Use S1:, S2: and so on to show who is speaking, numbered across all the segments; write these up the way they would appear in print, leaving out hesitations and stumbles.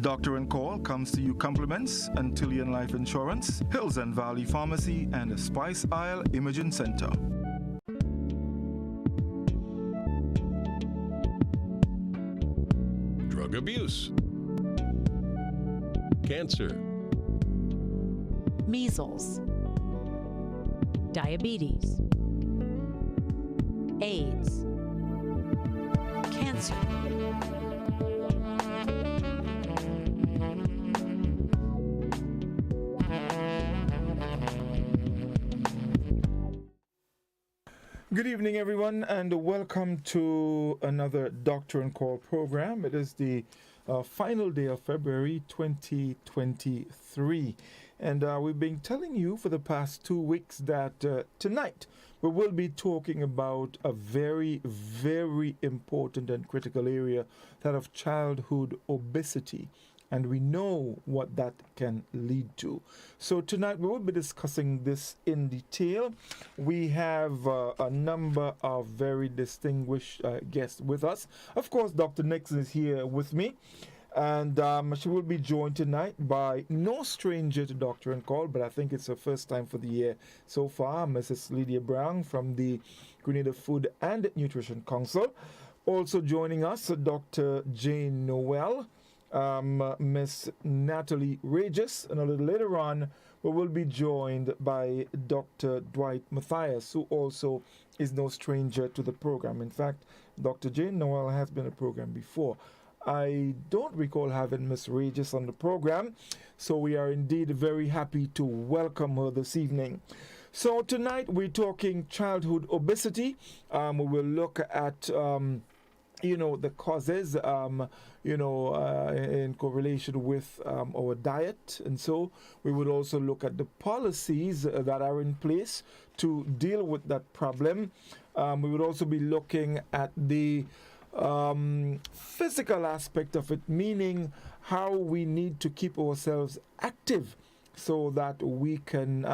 S1: Doctor and Call comes to you compliments Antillean Life Insurance, Hills and Valley Pharmacy, and the Spice Isle Imaging Center.
S2: Drug abuse, cancer,
S3: measles, diabetes, AIDS, cancer.
S1: Good evening, everyone, and welcome to another Doctor and Call program. It is the final day of February 2023, and we've been telling you for the past 2 weeks that tonight we will be talking about a very, very important and critical area, that of childhood obesity. And we know what that can lead to. So tonight we will be discussing this in detail. We have a number of very distinguished guests with us. Of course, Dr. Nixon is here with me. And she will be joined tonight by no stranger to Doctor and Call, but I think it's her first time for the year so far, Mrs. Lydia Brown from the Grenada Food and Nutrition Council. Also joining us, Dr. Jane Noel. Miss Nataly Regis, and a little later on we will be joined by Dr. Dwight Mathias, who also is no stranger to the program. In fact, Dr. Jane Noel has been a program before. I don't recall having Miss Regis on the program, so we are indeed very happy to welcome her this evening. So tonight we're talking childhood obesity. We will look at the causes, in correlation with our diet. And so we would also look at the policies that are in place to deal with that problem. We would also be looking at the physical aspect of it, meaning how we need to keep ourselves active so that we can,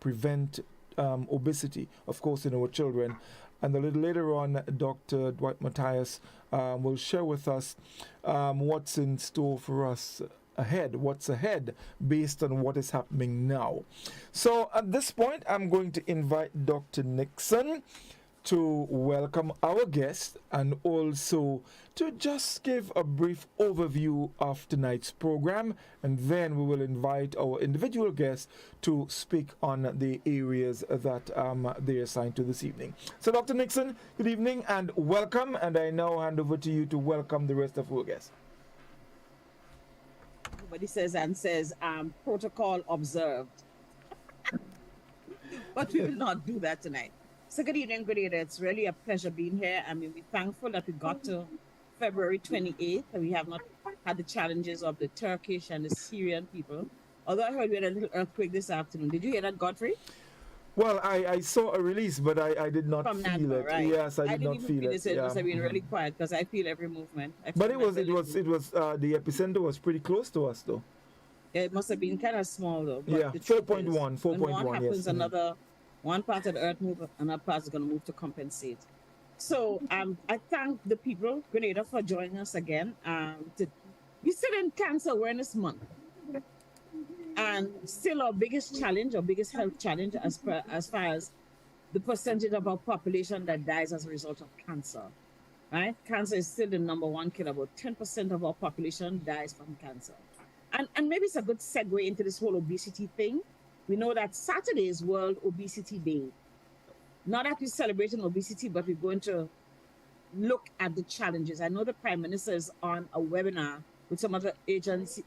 S1: prevent obesity, of course, in our children. And a little later on, Dr. Dwight Mathias will share with us what's in store for us ahead, what's ahead based on what is happening now. So at this point, I'm going to invite Dr. Nixon to welcome our guest and also to just give a brief overview of tonight's program, and then we will invite our individual guests to speak on the areas that they're assigned to this evening. So Dr. Nixon, good evening and welcome, and I now hand over to you to welcome the rest of our guests.
S4: Everybody says protocol observed. But we will not do that tonight. So good evening. It's really a pleasure being here. I mean, we're thankful that we got to February 28th and we have not had the challenges of the Turkish and the Syrian people. Although I heard we had a little earthquake this afternoon. Did you hear that, Godfrey?
S1: Well, I saw a release, but I did not feel
S4: Nataly,
S1: it.
S4: Right?
S1: Yes, I did not feel it.
S4: It must have been really quiet because I feel every movement.
S1: But it was the epicenter was pretty close to us, though.
S4: Yeah, it must have been kind of small, though. But
S1: yeah, 4.1, 4.1.
S4: When one happens,
S1: yes.
S4: One part of the earth moves, another part is going to move to compensate. So I thank the people, Grenada, for joining us again. We're still in Cancer Awareness Month. And still our biggest challenge, our biggest health challenge as far as the percentage of our population that dies as a result of cancer. Right? Cancer is still the number one killer. About 10% of our population dies from cancer. And maybe it's a good segue into this whole obesity thing. We know that Saturday is World Obesity Day. Not that we're celebrating obesity, but we're going to look at the challenges. I know the Prime Minister is on a webinar with some other agencies,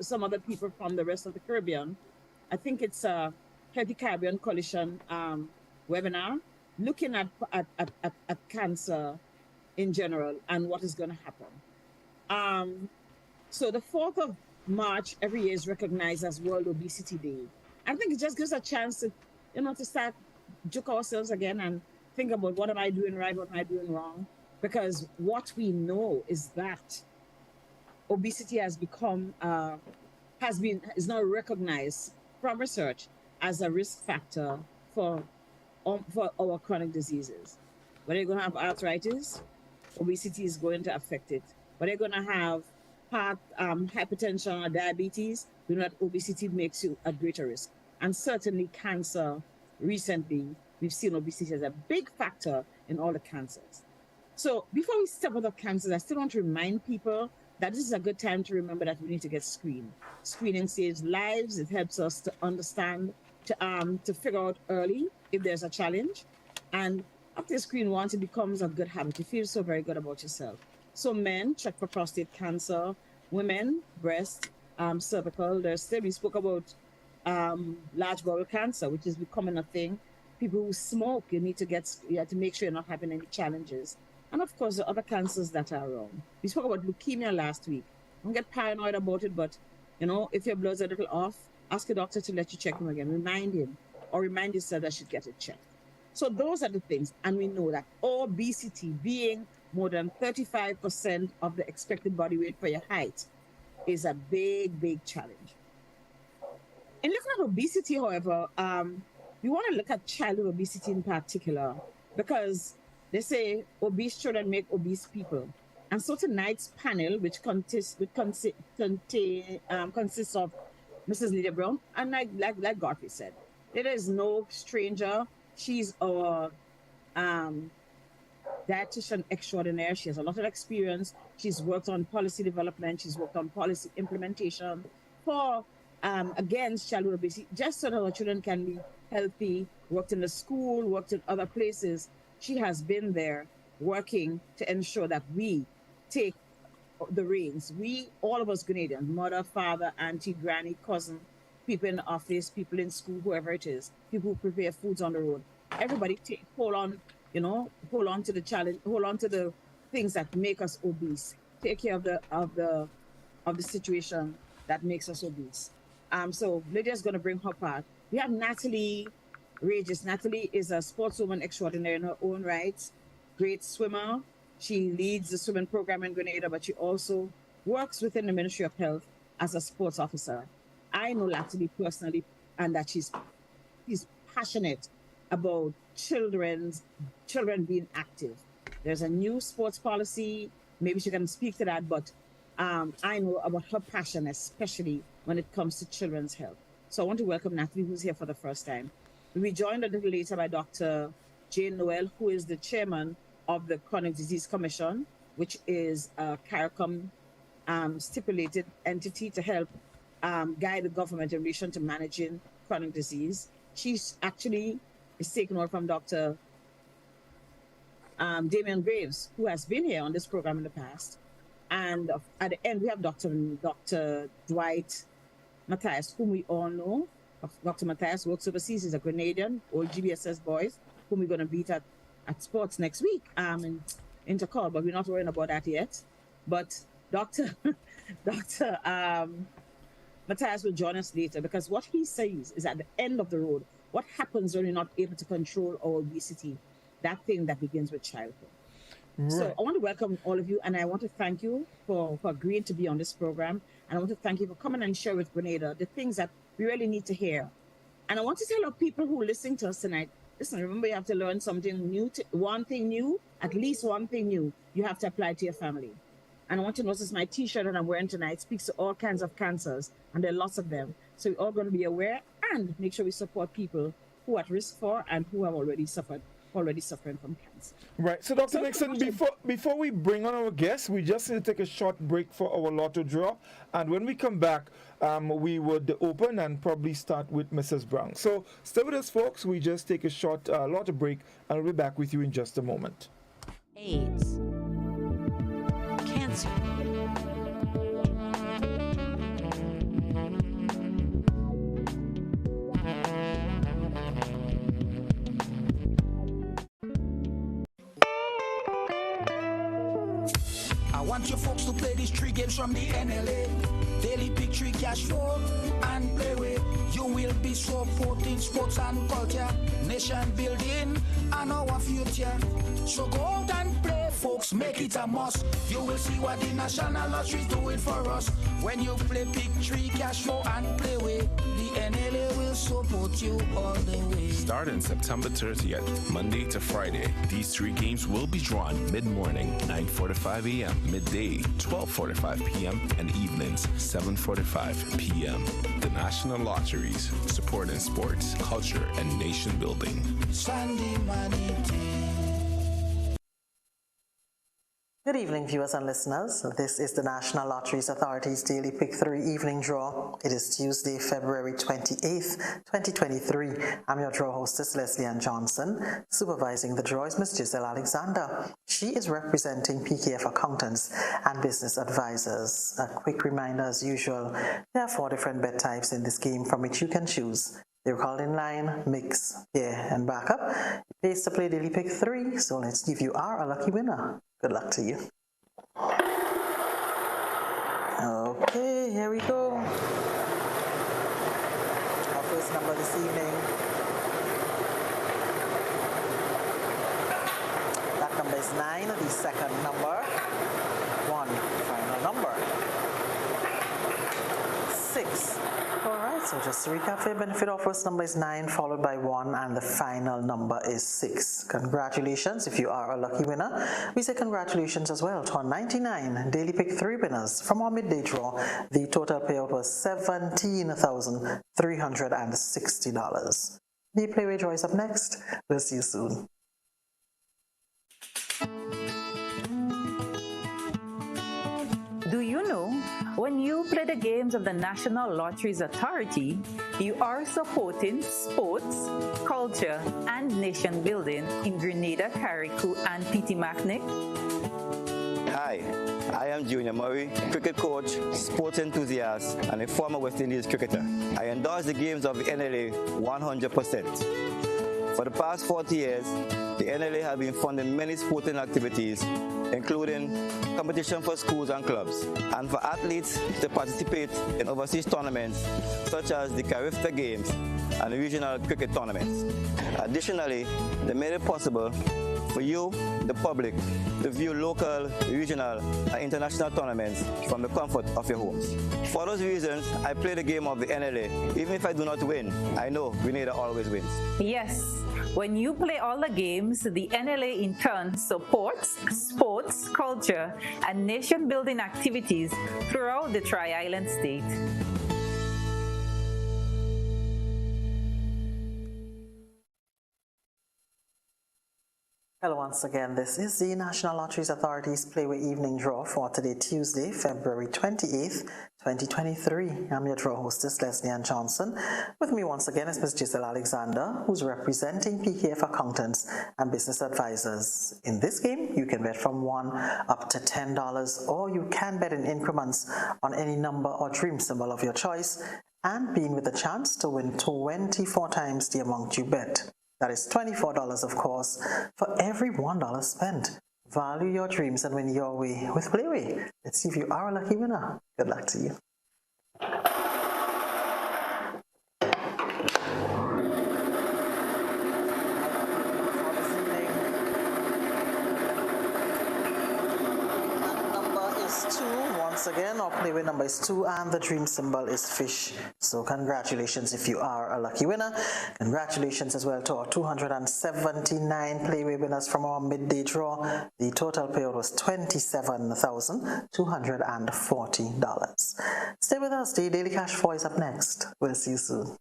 S4: some other people from the rest of the Caribbean. I think it's a Healthy Caribbean Coalition webinar, looking at cancer in general and what is going to happen. So the 4th of March every year is recognized as World Obesity Day. I think it just gives a chance to, to start joke ourselves again and think about what am I doing right, what am I doing wrong? Because what we know is that obesity has become, is now recognized from research as a risk factor for our chronic diseases. Whether you're going to have arthritis, obesity is going to affect it. Whether you're going to have heart, hypertension, or diabetes, we know that obesity makes you at greater risk. And certainly cancer, recently, we've seen obesity as a big factor in all the cancers. So before we step out of cancers, I still want to remind people that this is a good time to remember that we need to get screened. Screening saves lives. It helps us to understand, to figure out early if there's a challenge. And after you screen once, it becomes a good habit. You feel so very good about yourself. So men, check for prostate cancer. Women, breast, cervical. We spoke about large bowel cancer, which is becoming a thing. People who smoke, you have to make sure you're not having any challenges. And of course, the other cancers that are around. We spoke about leukemia last week. Don't get paranoid about it, but if your blood's a little off, ask a doctor to let you check him again. Remind him or remind yourself that you should get it checked. So those are the things. And we know that obesity, being more than 35% of the expected body weight for your height, is a big, big challenge. In looking at obesity, however, we want to look at childhood obesity in particular, because they say obese children make obese people. And so tonight's panel, which consists of Mrs. Lydia Brown, and like Godfrey said, it is no stranger. She's our dietitian extraordinaire. She has a lot of experience. She's worked on policy development. She's worked on policy implementation for against childhood obesity, just so that our children can be healthy, worked in the school, worked in other places. She has been there working to ensure that we take the reins. We, all of us Grenadians, mother, father, auntie, granny, cousin, people in the office, people in school, whoever it is, people who prepare foods on the road. Everybody hold on to the challenge, hold on to the things that make us obese. Take care of the situation that makes us obese. So Lydia's going to bring her part. We have Nataly Regis. Nataly is a sportswoman extraordinaire in her own right. Great swimmer. She leads the swimming program in Grenada, but she also works within the Ministry of Health as a sports officer. I know Nataly personally, and that she's passionate about children being active. There's a new sports policy. Maybe she can speak to that, but I know about her passion, especially when it comes to children's health. So I want to welcome Nataly, who's here for the first time. We'll be joined a little later by Dr. Jane Noel, who is the chairman of the Chronic Disease Commission, which is a CARICOM stipulated entity to help guide the government in relation to managing chronic disease. She's actually is taken over from Dr. Damian Graves, who has been here on this program in the past. And at the end, we have Dr. Dwight Mathias, whom we all know. Dr. Mathias works overseas. He's a Grenadian, old GBSS boys, whom we're going to beat at sports next week in Intercall, but we're not worrying about that yet. But Dr. Mathias will join us later, because what he says is at the end of the road, what happens when you're not able to control our obesity, that thing that begins with childhood. Right. So I want to welcome all of you, and I want to thank you for agreeing to be on this program. And I want to thank you for coming and share with Grenada the things that we really need to hear. And I want to tell our people who are listening to us tonight, listen, remember you have to learn something new, one thing new, at least one thing new, you have to apply to your family. And I want you to notice my t-shirt that I'm wearing tonight speaks to all kinds of cancers, and there are lots of them. So we're all going to be aware and make sure we support people who are at risk for and who have already suffering from cancer.
S1: Right. So Dr. Nixon, before we bring on our guests, we just need to take a short break for our lotto draw. And when we come back, we would open and probably start with Mrs. Brown. So stay with us, folks. We just take a short lotto break, and we'll be back with you in just a moment.
S2: AIDS. Cancer.
S3: I want you folks to play these 3 games from the NLA. Daily pick 3 cash flow and play with. You will be supporting sports and culture, nation building and our future. So go out and play, folks, make it a must. You will see what the National Lottery is doing for us. When you play pick 3 cash flow and play with, the NLA will support you all the way.
S2: Starting September 30th, Monday to Friday, these 3 games will be drawn mid-morning, 9:45 a.m., midday, 12:45 p.m., and evenings, 7:45 p.m. The National Lotteries, supporting sports, culture, and nation building.
S3: Sandy Manity.
S5: Good evening, viewers and listeners. This is the National Lotteries Authority's Daily Pick 3 Evening Draw. It is Tuesday, February 28th, 2023. I'm your draw hostess, Leslie Ann Johnson. Supervising the draw is Ms. Giselle Alexander. She is representing PKF Accountants and Business Advisors. A quick reminder, as usual, there are 4 different bet types in this game from which you can choose. They're called in line, mix, pair, and backup. It pays to play Daily Pick 3, so let's see if you are a lucky winner. Good luck to you. Okay, here we go. Our first number this evening. That number is 9. The second number, 1. Final number, 6. Alright, so just to recap for your benefit, our first number is 9, followed by 1, and the final number is 6. Congratulations if you are a lucky winner. We say congratulations as well to our 99 Daily Pick 3 winners from our midday draw. The total payout was $17,360. The Playway draw is up next. We'll see you soon.
S6: Do you know, when you play the games of the National Lotteries Authority, you are supporting sports, culture, and nation building in Grenada, Carriacou, and Petit-Martinique?
S7: Hi, I am Junior Murray, cricket coach, sports enthusiast, and a former West Indies cricketer. I endorse the games of the NLA 100%. For the past 40 years, the NLA has been funding many sporting activities, including competition for schools and clubs, and for athletes to participate in overseas tournaments such as the Carifta Games and regional cricket tournaments. Additionally, they made it possible for you, the public, to view local, regional, and international tournaments from the comfort of your homes. For those reasons, I play the game of the NLA. Even if I do not win, I know Grenada always wins.
S6: Yes, when you play all the games, the NLA in turn supports sports, culture, and nation-building activities throughout the Tri-Island state.
S5: Hello once again, this is the National Lotteries Authority's Playway Evening Draw for today, Tuesday, February 28th, 2023. I'm your draw hostess, Leslie Ann Johnson. With me once again is Ms. Giselle Alexander, who's representing PKF Accountants and Business Advisors. In this game, you can bet from $1 up to $10, or you can bet in increments on any number or dream symbol of your choice, and being with a chance to win 24 times the amount you bet. That is $24, of course, for every $1 spent. Value your dreams and win your way with Playway. Let's see if you are a lucky winner. Good luck to you. Once again, our Playway number is 2 and the dream symbol is fish. So congratulations if you are a lucky winner. Congratulations as well to our 279 Playway winners from our midday draw. The total payout was $27,240. Stay with us. The Daily Cash 4 is up next. We'll see you soon.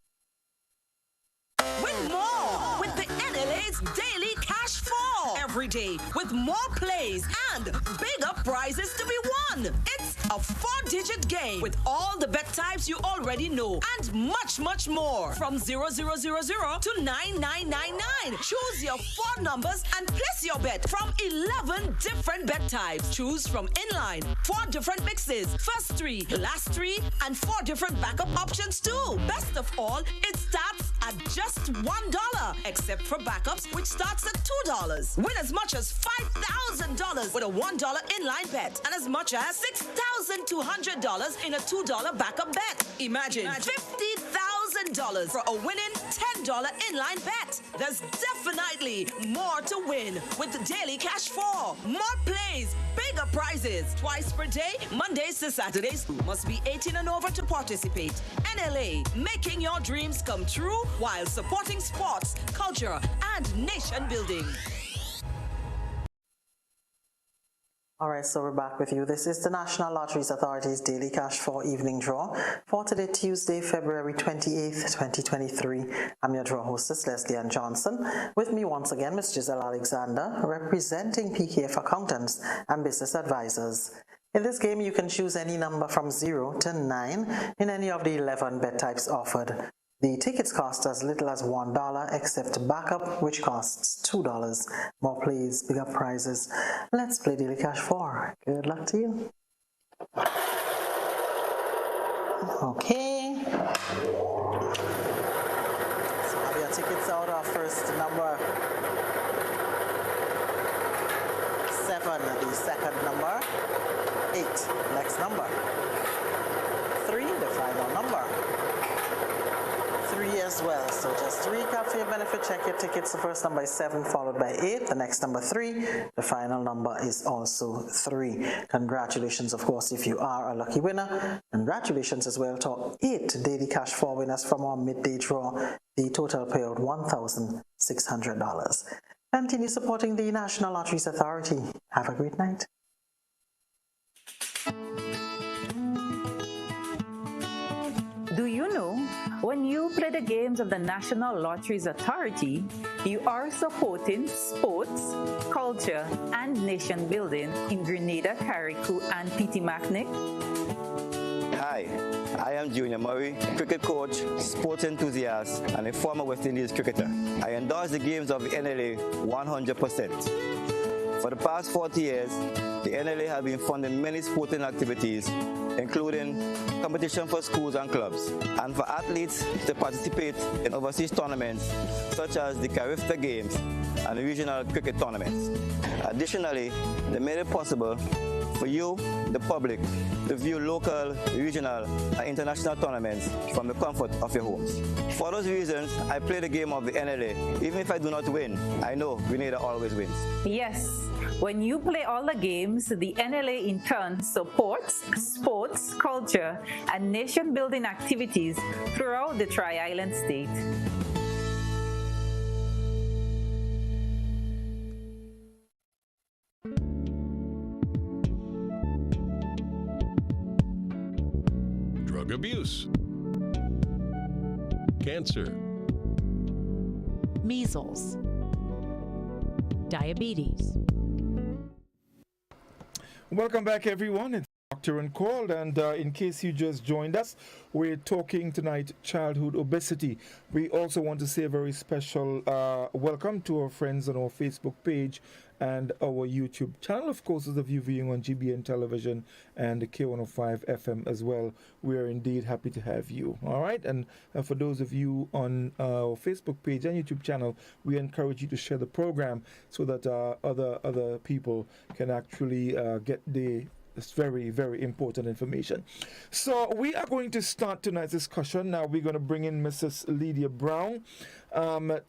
S8: Win more with the NLA's Daily Cash 4 every day, with more plays and bigger prizes to be won. It's a 4-digit game with all the bet types you already know and much, much more. From 0000 to 9999. Choose your 4 numbers and place your bet from 11 different bet types. Choose from inline, 4 different mixes, first 3, last 3, and 4 different backup options too. Best of all, it starts at just $1, except for backups, which starts at $2. Win as much as $5,000 with a $1 inline bet and as much as $6,200 in a $2 backup bet. Imagine $50,000 $10 for a winning $10 inline bet. There's definitely more to win with the Daily Cash 4. More plays, bigger prizes. Twice per day, Mondays to Saturdays. Must be 18 and over to participate. NLA, making your dreams come true while supporting sports, culture, and nation building.
S5: All right, so we're back with you. This is the National Lotteries Authority's Daily Cash 4 evening draw for today, Tuesday, February 28th, 2023. I'm your draw hostess, Leslie Ann Johnson. With me once again, Ms. Giselle Alexander, representing PKF Accountants and Business Advisors. In this game, you can choose any number from 0 to 9 in any of the 11 bet types offered. The tickets cost as little as $1, except backup, which costs $2. More plays, bigger prizes. Let's play Daily Cash 4. Good luck to you. Okay. So have your tickets out. Our first number 7, the second number 8, next number 3, the final number 3 as well. So just to recap for your benefit, check your tickets. The first number is 7 followed by 8. The next number 3. The final number is also 3. Congratulations, of course, if you are a lucky winner. Congratulations as well to 8 Daily Cash 4 winners from our midday draw. The total payout $1,600. Continue supporting the National Lotteries Authority. Have a great night.
S6: Do you know, when you play the games of the National Lotteries Authority, you are supporting sports, culture, and nation building in Grenada, Carriacou, and PT Macnic?
S7: Hi, I am Junior Murray, cricket coach, sports enthusiast, and a former West Indies cricketer. I endorse the games of the NLA 100%. For the past 40 years, the NLA has been funding many sporting activities, including competition for schools and clubs, and for athletes to participate in overseas tournaments such as the Carifta Games and regional cricket tournaments. Additionally, they made it possible for you, the public, to view local, regional, and international tournaments from the comfort of your homes. For those reasons, I play the game of the NLA. Even if I do not win, I know Grenada always wins.
S6: Yes, when you play all the games, the NLA in turn supports sports, culture, and nation-building activities throughout the Tri-Island state.
S9: Drug abuse, cancer,
S10: measles, diabetes.
S1: Welcome back, everyone. It's Dr. Uncalled, and in case you just joined us, we're talking tonight childhood obesity. We also want to say a very special welcome to our friends on our Facebook page and our YouTube channel. Of course, those of you viewing on GBN Television and K105 FM as well, we are indeed happy to have you. All right, and for those of you on our Facebook page and YouTube channel, we encourage you to share the program so that other people can actually get this very, very important information. So we are going to start tonight's discussion. Now we're going to bring in Mrs. Lydia Brown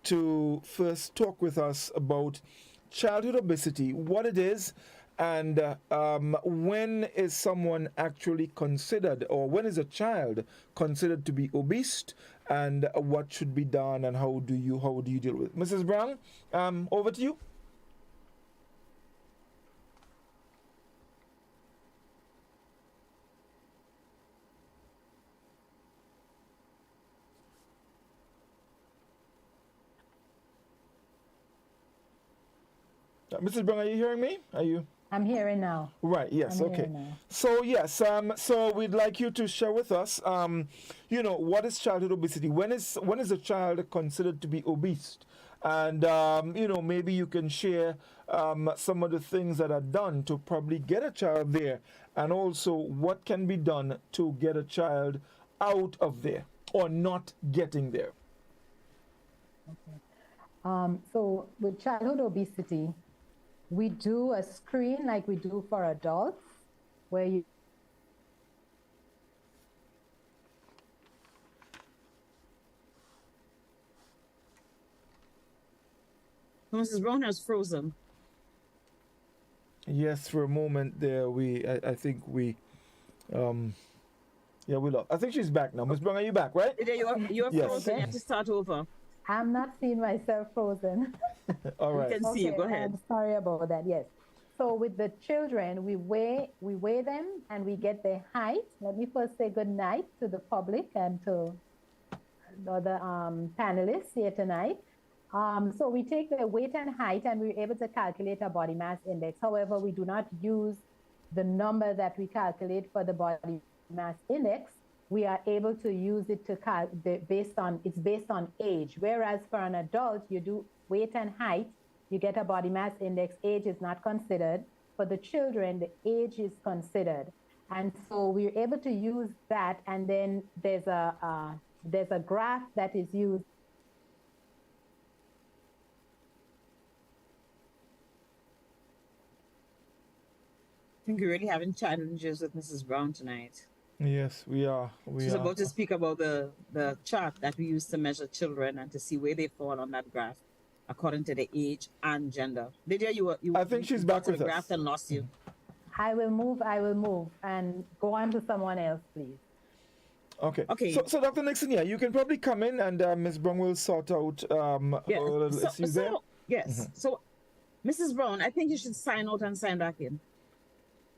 S1: to first talk with us about childhood obesity, what it is, and when is someone actually considered, or when is a child considered to be obese, and what should be done, and how do you deal with it? Mrs. Brown, over to you. Mrs. Brown, are you hearing me? Are you?
S11: I'm hearing now.
S1: Right, yes, okay. So, yes, so we'd like you to share with us, what is childhood obesity? When is a child considered to be obese? And, maybe you can share some of the things that are done to probably get a child there, and also what can be done to get a child out of there or not getting there.
S11: Okay. So with childhood obesity, we do a screen like we do for adults, where you
S4: Mrs. Brown has frozen.
S1: Yes, for a moment there, I think we, yeah, we lost. I think she's back now. Ms. Brown, are you back, right?
S4: You're
S1: Yes.
S4: frozen. You have to start over.
S11: I'm not seeing myself frozen.
S1: All right.
S4: We can see you. Go ahead.
S11: I'm sorry about that. Yes. So with the children, we weigh them and we get their height. Let me first say good night to the public and to the panelists here tonight. So we take their weight and height and we're able to calculate a body mass index. However, we do not use the number that we calculate for the body mass index. We are able to use it to based on age. Whereas for an adult, you do weight and height, you get a body mass index. Age is not considered. For the children, the age is considered. And so we're able to use that. And then there's a graph that is used.
S4: I think we're really having challenges with Mrs. Brown tonight.
S1: Yes, we are.
S4: She's about to speak about the chart that we use to measure children and to see where they fall on that graph according to the age and gender. Lydia,
S1: I think she's back with us.
S4: Graph and lost you.
S11: I will move and go on to someone else, please.
S1: Okay. So Dr. Nixon, yeah, you can probably come in and Ms. Brown will sort out issues there.
S4: Yes. Mm-hmm. So, Mrs. Brown, I think you should sign out and sign back in.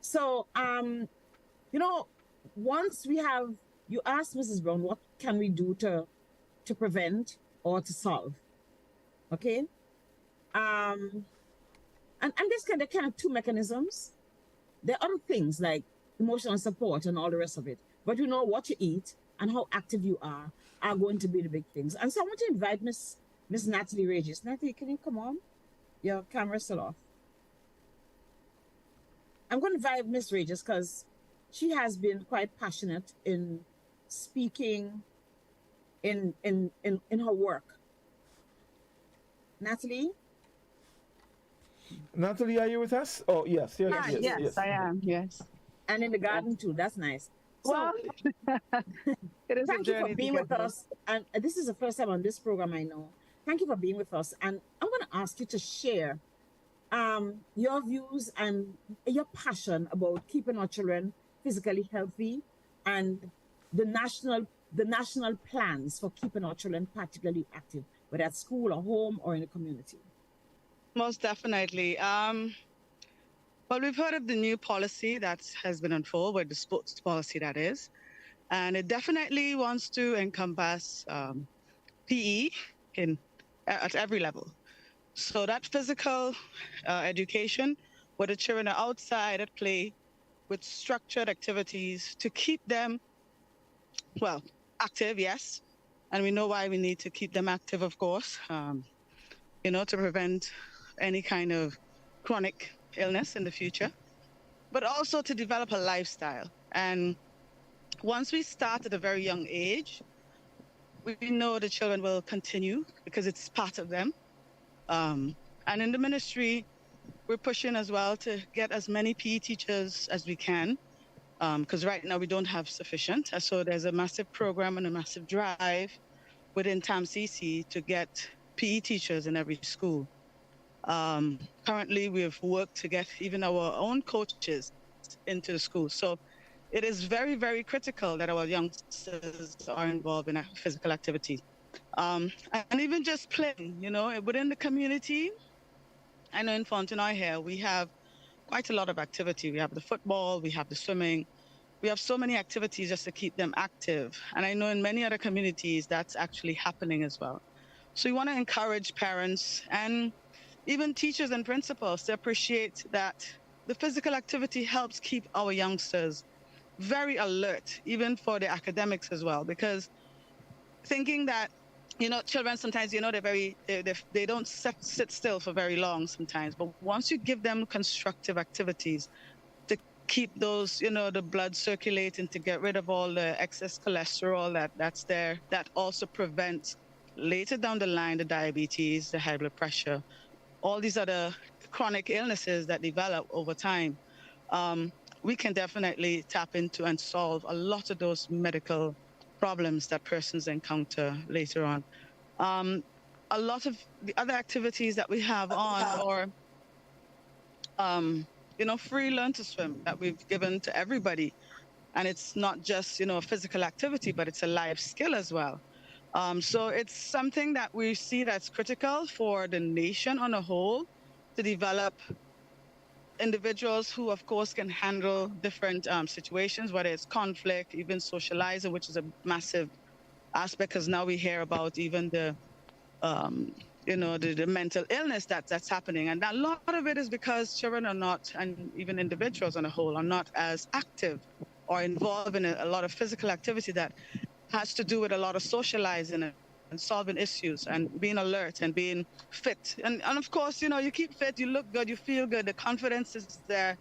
S4: So, once you asked Mrs. Brown, what can we do to prevent or to solve? Okay. And there's kind of two mechanisms. There are other things like emotional support and all the rest of it. But what you eat and how active you are going to be the big things. And so I want to invite Miss Nataly Regis. Nataly, can you come on? Your camera's still off. I'm going to invite Miss Regis because she has been quite passionate in speaking in her work. Nataly?
S1: Nataly, are you with us? Oh, yes.
S10: Yes, I am, yes.
S4: And in the garden too, that's nice.
S10: Well, it is
S4: thank you for being with us. And this is the first time on this program, I know. Thank you for being with us. And I'm going to ask you to share your views and your passion about keeping our children physically healthy and the national plans for keeping our children particularly active, whether at school or home or in the community.
S10: Most definitely. Well, we've heard of the new policy that has been unfolded, the sports policy that is, and it definitely wants to encompass PE at every level. So that physical education, where the children are outside at play with structured activities to keep them, active, yes. And we know why we need to keep them active, of course, to prevent any kind of chronic illness in the future, but also to develop a lifestyle. And once we start at a very young age, we know the children will continue because it's part of them. And in the ministry, we're pushing as well to get as many PE teachers as we can, because right now we don't have sufficient. So there's a massive program and a massive drive within TAMCC to get PE teachers in every school. Currently, we've worked to get even our own coaches into the school. So it is very, very critical that our youngsters are involved in physical activity. And even just playing, within the community. I know in Fontenoy here, we have quite a lot of activity. We have the football, we have the swimming. We have so many activities just to keep them active. And I know in many other communities, that's actually happening as well. So we want to encourage parents and even teachers and principals to appreciate that the physical activity helps keep our youngsters very alert, even for the academics as well, because thinking that, children sometimes, they don't sit still for very long sometimes, but once you give them constructive activities to keep those, the blood circulating, to get rid of all the excess cholesterol that's there, that also prevents later down the line the diabetes, the high blood pressure, all these other chronic illnesses that develop over time. We can definitely tap into and solve a lot of those medical problems that persons encounter later on. a lot of the other activities that we have on, or free learn to swim that we've given to everybody. And it's not just, a physical activity, but it's a life skill as well. So it's something that we see that's critical for the nation on a whole, to develop individuals who, of course, can handle different situations, whether it's conflict, even socializing, which is a massive aspect, because now we hear about even the mental illness that's happening. And a lot of it is because children are not, and even individuals on a whole, are not as active or involved in a lot of physical activity that has to do with a lot of socializing and solving issues and being alert and being fit. And of course, you keep fit, you look good, you feel good, the confidence is there.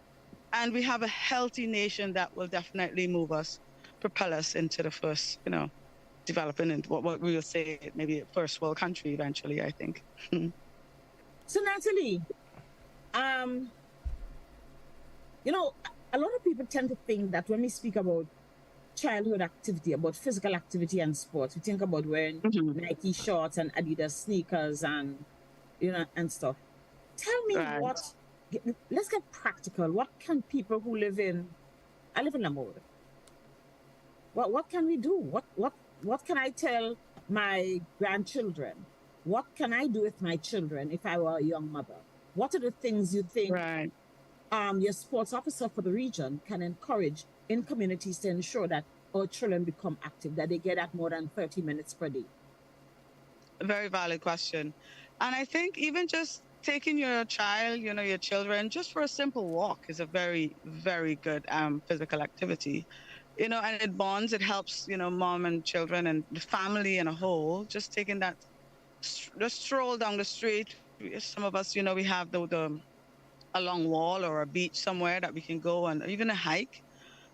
S10: And we have a healthy nation that will definitely propel us into the first, developing into what we will say maybe a first world country eventually, I think.
S4: So Nataly, a lot of people tend to think that when we speak about childhood activity, about physical activity and sports, we think about wearing Nike shorts and Adidas sneakers and and stuff. Tell me let's get practical. What can people who I live in Lamode. What can we do? What can I tell my grandchildren? What can I do with my children if I were a young mother? What are the things you think your sports officer for the region can encourage in communities to ensure that our children become active, that they get at more than 30 minutes per day?
S10: A very valid question. And I think even just taking your child, your children, just for a simple walk is a very, very good physical activity. And it bonds, it helps, mom and children and the family in a whole, just taking that stroll down the street. Some of us, we have a long wall or a beach somewhere that we can go, and even a hike.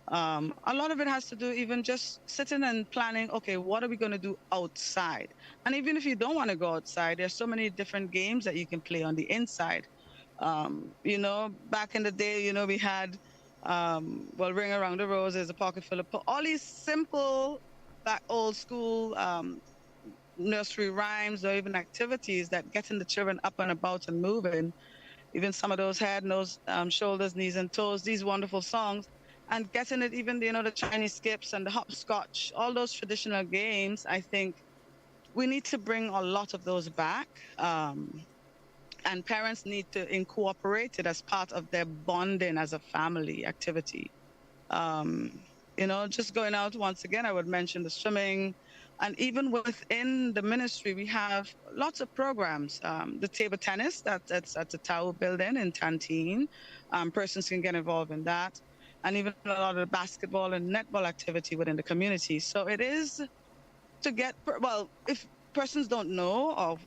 S10: A lot of it has to do even just sitting and planning, okay, what are we going to do outside? And even if you don't want to go outside, there's so many different games that you can play on the inside. Back in the day, we had, Ring Around the Roses, a pocket full of all these simple, back old school nursery rhymes or even activities that getting the children up and about and moving. Even some of those head, nose, shoulders, knees and toes, these wonderful songs. And getting it, even, the Chinese skips and the hopscotch, all those traditional games, I think we need to bring a lot of those back. And parents need to incorporate it as part of their bonding as a family activity. Just going out, once again, I would mention the swimming. And even within the ministry, we have lots of programs. The table tennis, that's at the Tower building in Tantine. Persons can get involved in that. And even a lot of basketball and netball activity within the community. So it is to get, if persons don't know or,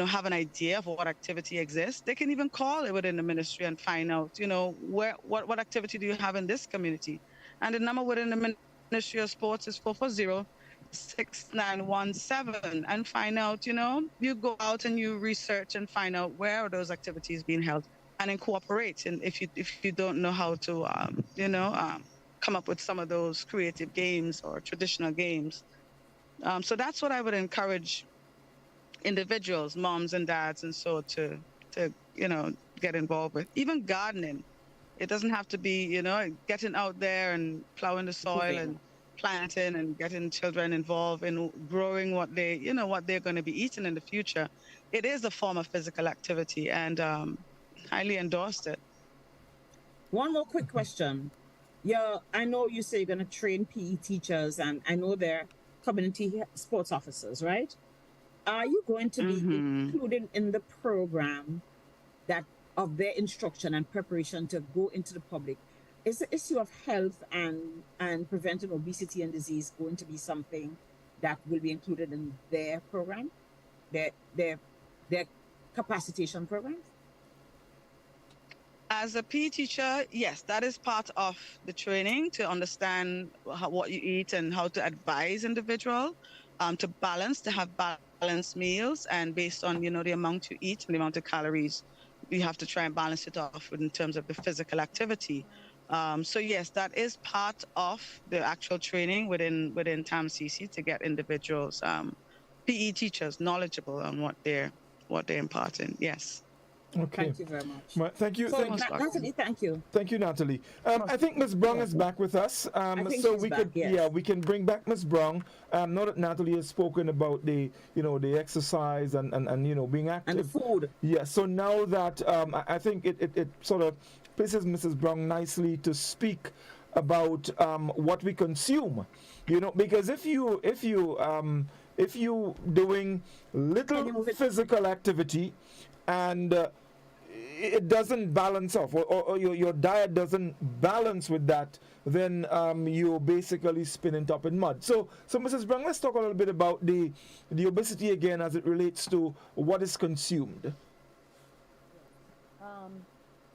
S10: have an idea of what activity exists, they can even call it within the ministry and find out, what activity do you have in this community? And the number within the Ministry of Sports is 440-6917, and find out, you go out and you research and find out where are those activities being held, and incorporate. And if you don't know how to, come up with some of those creative games or traditional games. So that's what I would encourage individuals, moms and dads, and so to get involved with. Even gardening. It doesn't have to be, getting out there and plowing the soil and planting and getting children involved in growing what they're going to be eating in the future. It is a form of physical activity, and highly endorsed it.
S4: One more quick question. I know you say you're going to train PE teachers, and I know they're community sports officers, right? Are you going to be included in the program of their instruction and preparation to go into the public? Is the issue of health and preventing obesity and disease going to be something that will be included in their program, their capacitation programs?
S10: As a PE teacher, yes, that is part of the training, to understand what you eat and how to advise individual to have balanced meals, and based on, the amount you eat and the amount of calories, you have to try and balance it off in terms of the physical activity. So yes, that is part of the actual training within TAMCC, to get individuals PE teachers knowledgeable on what they're imparting. Yes.
S1: Okay.
S4: Thank you very much.
S1: Well, thank you.
S4: So,
S1: Thank,
S4: Nataly, thank you.
S1: thank you, Nataly. I think Ms. Brown is back with us.
S4: think
S1: So
S4: she's
S1: we
S4: back,
S1: could,
S4: yes.
S1: yeah, we can bring back Ms. Brown. Now that Nataly has spoken about the, the exercise and being active.
S4: And the food.
S1: Yeah. So now that I think it sort of places Mrs. Brown nicely to speak about what we consume. Because if you doing little physical activity and it doesn't balance off, or your diet doesn't balance with that, then you're basically spinning top in mud. So Mrs. Brown, let's talk a little bit about the obesity again as it relates to what is consumed.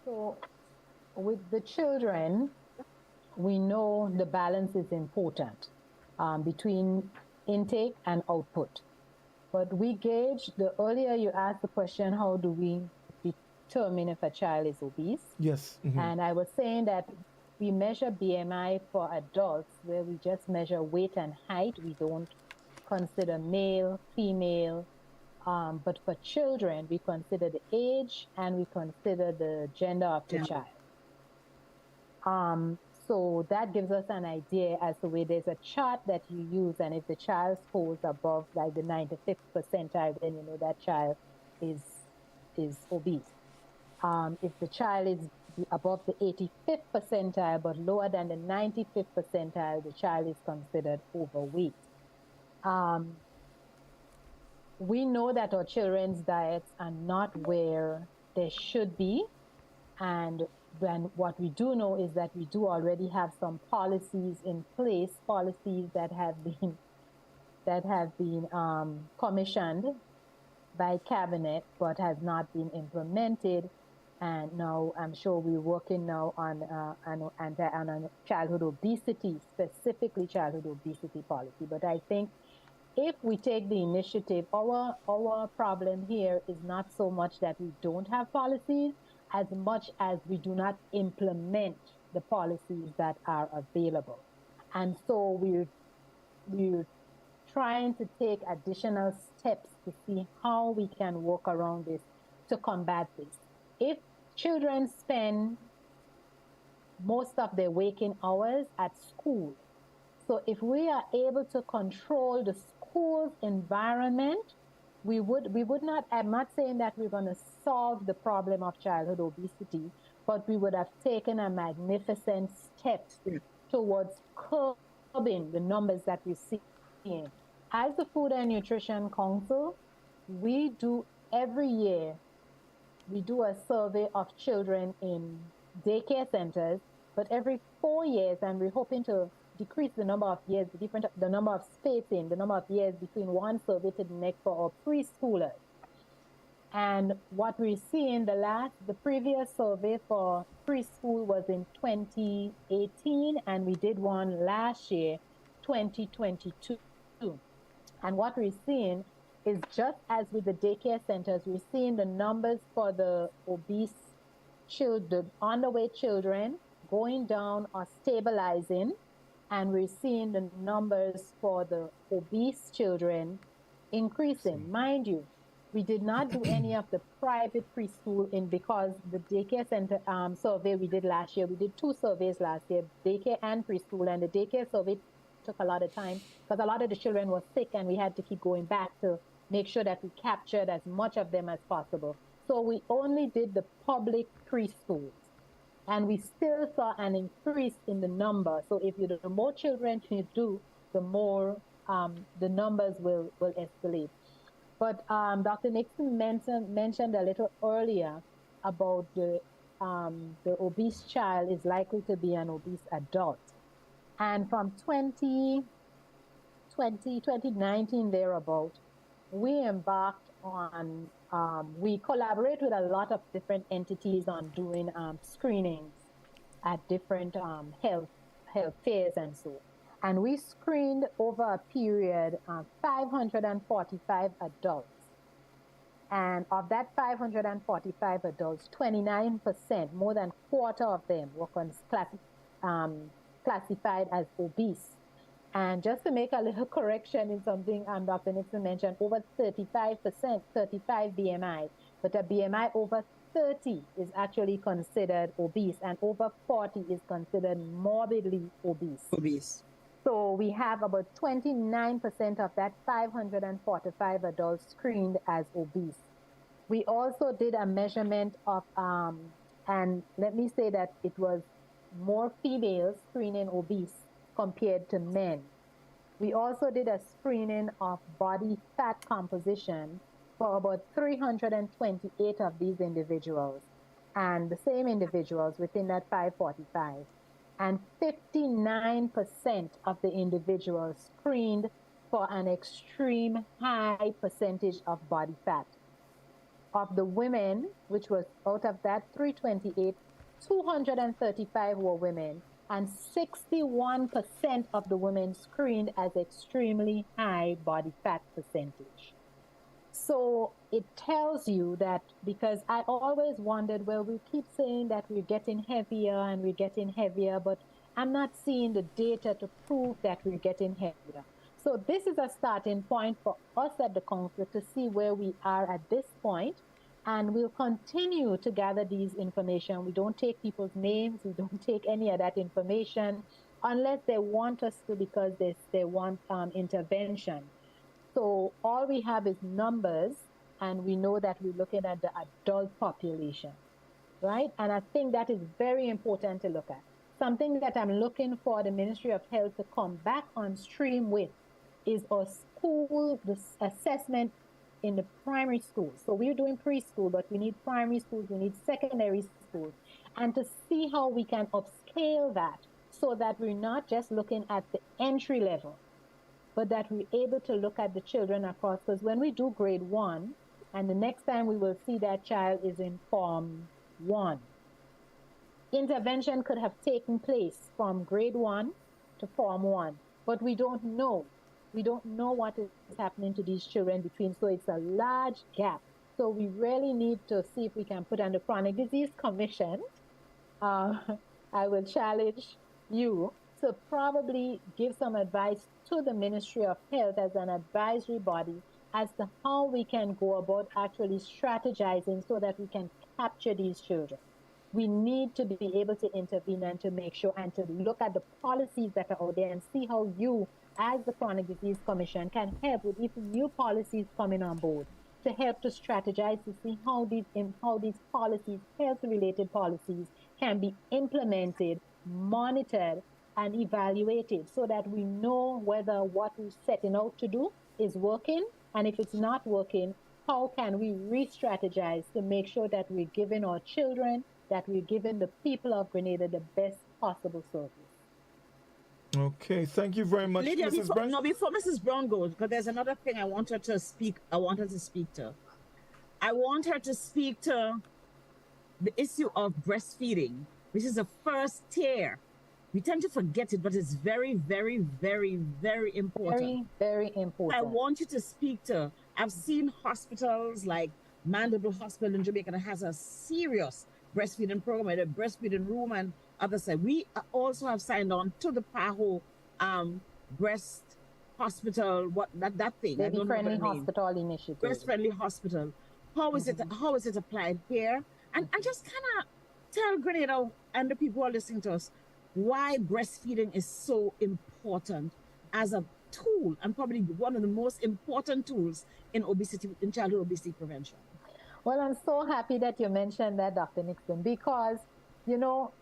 S11: So with the children, we know the balance is important between intake and output. But we gauge, the earlier you asked the question, how do we determine if a child is obese?
S1: Yes. Mm-hmm.
S11: And I was saying that we measure BMI for adults where we just measure weight and height. We don't consider male, female, but for children, we consider the age and we consider the gender of the child. So that gives us an idea as to where there's a chart that you use, and if the child scores above like the 95th percentile, then you know that child is obese. If the child is above the 85th percentile but lower than the 95th percentile, the child is considered overweight. We know that our children's diets are not where they should be, and then what we do know is that we do already have some policies in place, policies that have been commissioned by cabinet but has not been implemented. And now I'm sure we're working now on a childhood obesity, specifically childhood obesity policy. But I think if we take the initiative, our problem here is not so much that we don't have policies, as much as we do not implement the policies that are available. And so we're trying to take additional steps to see how we can work around this to combat this. If children spend most of their waking hours at school, so if we are able to control the school's environment, we would not, I'm not saying that we're going to solve the problem of childhood obesity, but we would have taken a magnificent step towards curbing the numbers that we're seeing. As the Food and Nutrition Council, we do every year, we do a survey of children in daycare centers, but every 4 years, and we're hoping to decrease the number of years, the number of spacing, the number of years between one survey to the next for our preschoolers. And what we're seeing, the previous survey for preschool was in 2018, and we did one last year, 2022. And what we're seeing is, just as with the daycare centers, we're seeing the numbers for the obese children, underweight children, going down or stabilizing. And we're seeing the numbers for the obese children increasing. Mind you, we did not do any of the private preschool because the daycare center survey we did last year, we did 2 surveys last year, daycare and preschool, and the daycare survey took a lot of time because a lot of the children were sick and we had to keep going back to make sure that we captured as much of them as possible. So we only did the public preschools. And we still saw an increase in the number. So if the more children you do, the more the numbers will escalate. But Dr. Nixon mentioned a little earlier about the obese child is likely to be an obese adult. And from 2019 thereabout, we embarked on, we collaborate with a lot of different entities on doing screenings at different health fairs and so. And we screened over a period 545 adults. And of that 545 adults, 29%, more than a quarter of them were classified as obese. And just to make a little correction in something Dr. Nixon mentioned, over 35%, 35 BMI, but a BMI over 30 is actually considered obese, and over 40 is considered morbidly obese. So we have about 29% of that 545 adults screened as obese. We also did a measurement of, and let me say that it was more females screening obese compared to men. We also did a screening of body fat composition for about 328 of these individuals, and the same individuals within that 545. And 59% of the individuals screened for an extreme high percentage of body fat. Of the women, which was out of that 328, 235 were women, and 61% of the women screened as extremely high body fat percentage. So it tells you that, because I always wondered, well, we keep saying that we're getting heavier and we're getting heavier, but I'm not seeing the data to prove that we're getting heavier. So this is a starting point for us at the council to see where we are at this point, and we'll continue to gather these information. We don't take people's names, we don't take any of that information unless they want us to, because they want intervention. So all we have is numbers, and we know that we're looking at the adult population, right? And I think that is very important to look at. Something that I'm looking for the Ministry of Health to come back on stream with is our school assessment in the primary schools. So we're doing preschool, but we need primary schools, we need secondary schools, and to see how we can upscale that so that we're not just looking at the entry level, but that we're able to look at the children across. Because when we do grade 1, and the next time we will see that child is in Form 1, intervention could have taken place from grade 1 to Form 1, but we don't know. We don't know what is happening to these children between, so it's a large gap. So we really need to see if we can put on the Chronic Disease Commission. I will challenge you to probably give some advice to the Ministry of Health as an advisory body as to how we can go about actually strategizing so that we can capture these children. We need to be able to intervene and to make sure and to look at the policies that are out there and see how you, as the Chronic Disease Commission, can help with even new policies coming on board to help to strategize to see how these policies, health-related policies, can be implemented, monitored, and evaluated so that we know whether what we're setting out to do is working, and if it's not working, how can we re-strategize to make sure that we're giving our children, that we're giving the people of Grenada the best possible service.
S1: Okay, thank you very much,
S4: Lydia,
S1: Mrs. Brown.
S4: before Mrs. Brown goes, because there's another thing I want her to speak to. I want her to speak to the issue of breastfeeding, which is the first tier. We tend to forget it, but it's very, very, very, very important.
S11: Very, very important.
S4: I want you to speak to, I've seen hospitals like Mandible Hospital in Jamaica that has a serious breastfeeding program, a breastfeeding room, and others. We also have signed on to the PAHO breast hospital, that thing.
S11: Baby Friendly Hospital Initiative.
S4: Breast Friendly Hospital. How is it applied here? And just kind of tell Grenada and the people who are listening to us why breastfeeding is so important as a tool, and probably one of the most important tools in childhood obesity prevention.
S11: Well, I'm so happy that you mentioned that, Dr. Nixon, because, you know,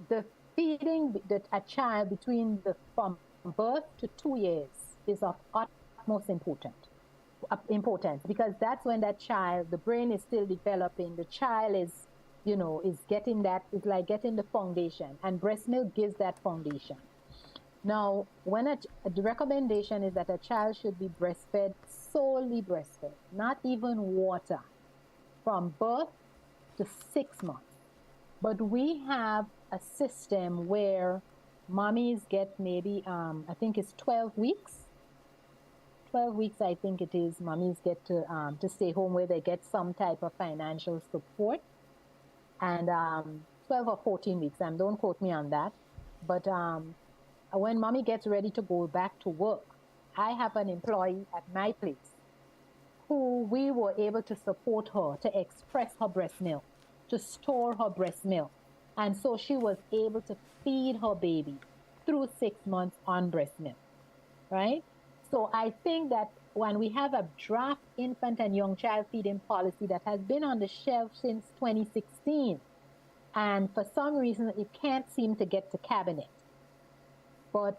S11: the feeding a child from birth to 2 years is of utmost importance, because that's when that child, the brain is still developing, the child is getting that, it's like getting the foundation, and breast milk gives that foundation. Now, when the recommendation is that a child should be breastfed, solely breastfed, not even water, from birth to 6 months. But we have a system where mommies get maybe, I think it's 12 weeks. 12 weeks, I think it is, mommies get to stay home where they get some type of financial support. And 12 or 14 weeks, don't quote me on that. But when mommy gets ready to go back to work, I have an employee at my place who we were able to support her to express her breast milk, to store her breast milk. And so she was able to feed her baby through 6 months on breast milk, right? So I think that when we have a draft infant and young child feeding policy that has been on the shelf since 2016, and for some reason it can't seem to get to cabinet, but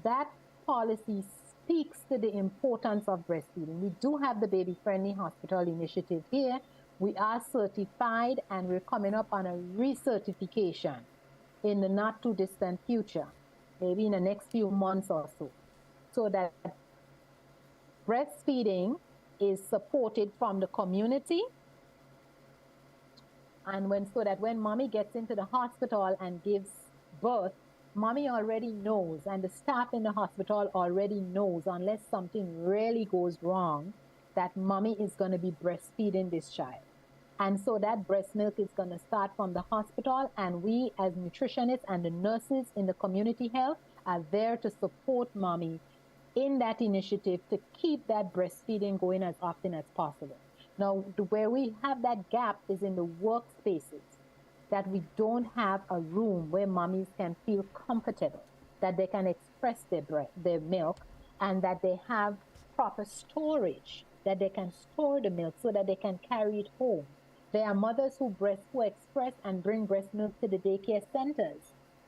S11: that policy speaks to the importance of breastfeeding. We do have the Baby Friendly Hospital Initiative here. We are certified and we're coming up on a recertification in the not too distant future, maybe in the next few months or so, so that breastfeeding is supported from the community, and so that when mommy gets into the hospital and gives birth, mommy already knows, and the staff in the hospital already knows, unless something really goes wrong, that mommy is going to be breastfeeding this child. And so that breast milk is going to start from the hospital, and we as nutritionists and the nurses in the community health are there to support mommy in that initiative to keep that breastfeeding going as often as possible. Now, where we have that gap is in the workspaces, that we don't have a room where mommies can feel comfortable, that they can express their milk, and that they have proper storage, that they can store the milk so that they can carry it home. There are mothers who express and bring breast milk to the daycare centers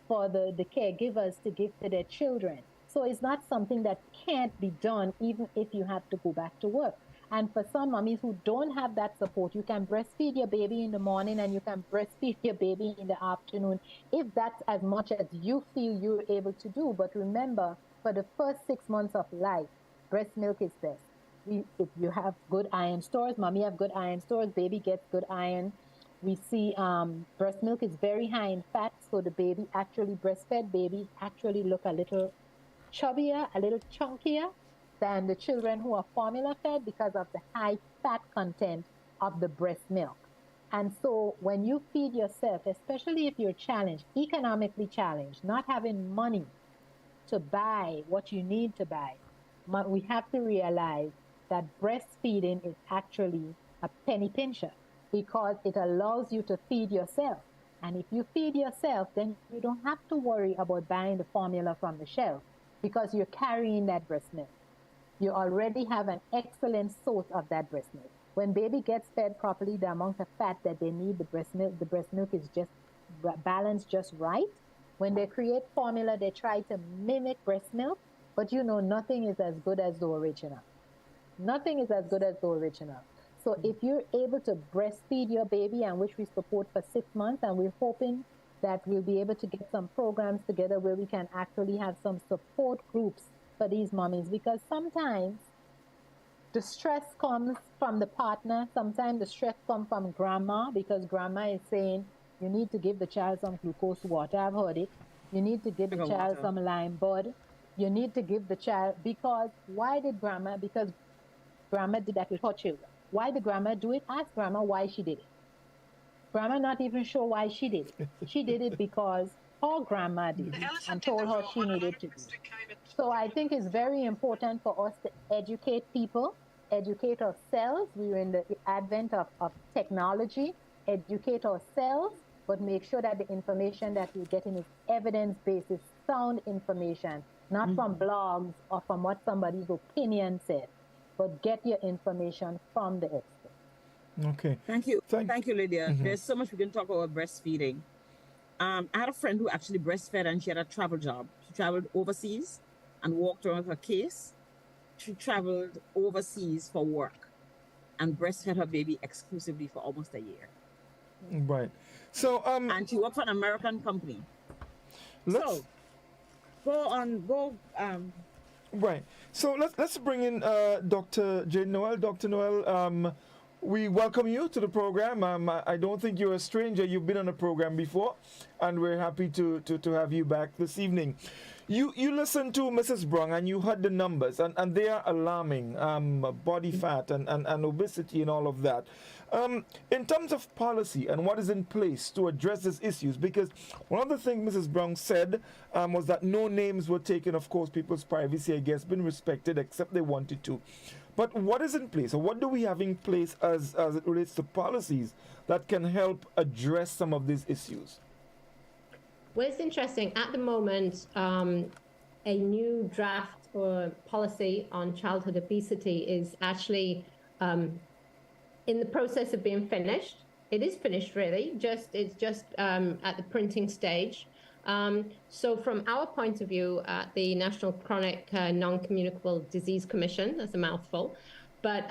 S11: for the caregivers to give to their children. So it's not something that can't be done even if you have to go back to work. And for some mommies who don't have that support, you can breastfeed your baby in the morning and you can breastfeed your baby in the afternoon, if that's as much as you feel you're able to do. But remember, for the first 6 months of life, breast milk is best. If you have good iron stores, mommy have good iron stores, baby gets good iron. We see breast milk is very high in fat, so the baby actually, breastfed babies actually look a little chubbier, a little chunkier than the children who are formula fed because of the high fat content of the breast milk. And so when you feed yourself, especially if you're challenged, economically challenged, not having money to buy what you need to buy, we have to realize that breastfeeding is actually a penny pincher because it allows you to feed yourself. And if you feed yourself, then you don't have to worry about buying the formula from the shelf because you're carrying that breast milk. You already have an excellent source of that breast milk. When baby gets fed properly, the amount of fat that they need, the breast milk is just balanced just right. When they create formula, they try to mimic breast milk, but you know, nothing is as good as the original. Nothing is as good as the original. So if you're able to breastfeed your baby, and which we support for 6 months, and we're hoping that we'll be able to get some programs together where we can actually have some support groups for these mommies, because sometimes the stress comes from the partner, sometimes the stress comes from grandma, because grandma is saying, you need to give the child some glucose water, I've heard it. You need to give the child some lime bud. You need to give the child, because why did grandma? Because grandma did that with her children. Why did grandma do it? Ask grandma why she did it. Grandma not even sure why she did it. She did it because her grandma did it and told her she needed to do it. So I think it's very important for us to educate people, educate ourselves. We're in the advent of technology. Educate ourselves, but make sure that the information that we're getting is evidence-based, is sound information, not from blogs or from what somebody's opinion said, but get your information from the experts.
S1: Okay.
S4: Thank you. Thank you, Lydia. There's so much we can talk about breastfeeding. I had a friend who actually breastfed, and she had a travel job. She traveled overseas and walked around with her case. She traveled overseas for work and breastfed her baby exclusively for almost a year.
S1: Right. So
S4: and she worked for an American company. So
S1: right. So let's bring in Dr. J. Noel. Dr. Noel, we welcome you to the program. I don't think you're a stranger. You've been on the program before, and we're happy to have you back this evening. You listened to Mrs. Brung and you heard the numbers, and they are alarming. Body fat and obesity and all of that. In terms of policy and what is in place to address these issues, because one of the things Mrs. Brung said was that no names were taken. Of course, people's privacy, I guess, been respected except they wanted to. But what is in place, or what do we have in place as it relates to policies that can help address some of these issues?
S12: Well, it's interesting. At the moment, a new draft or policy on childhood obesity is actually in the process of being finished. It is finished, really. It's just at the printing stage. So from our point of view at the National Chronic Non-Communicable Disease Commission, that's a mouthful, but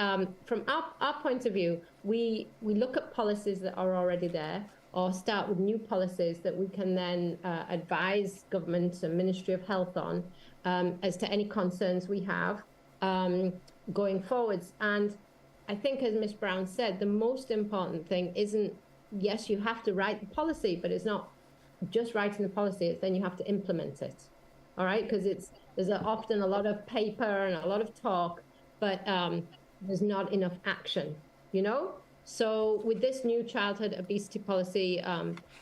S12: from our point of view, we look at policies that are already there, or start with new policies that we can then advise government and Ministry of Health on as to any concerns we have going forwards. And I think, as Ms. Brown said, the most important thing isn't, yes, you have to write the policy, but it's not just writing the policy, it's then you have to implement it, all right? Because there's often a lot of paper and a lot of talk, but there's not enough action, you know? So with this new childhood obesity policy,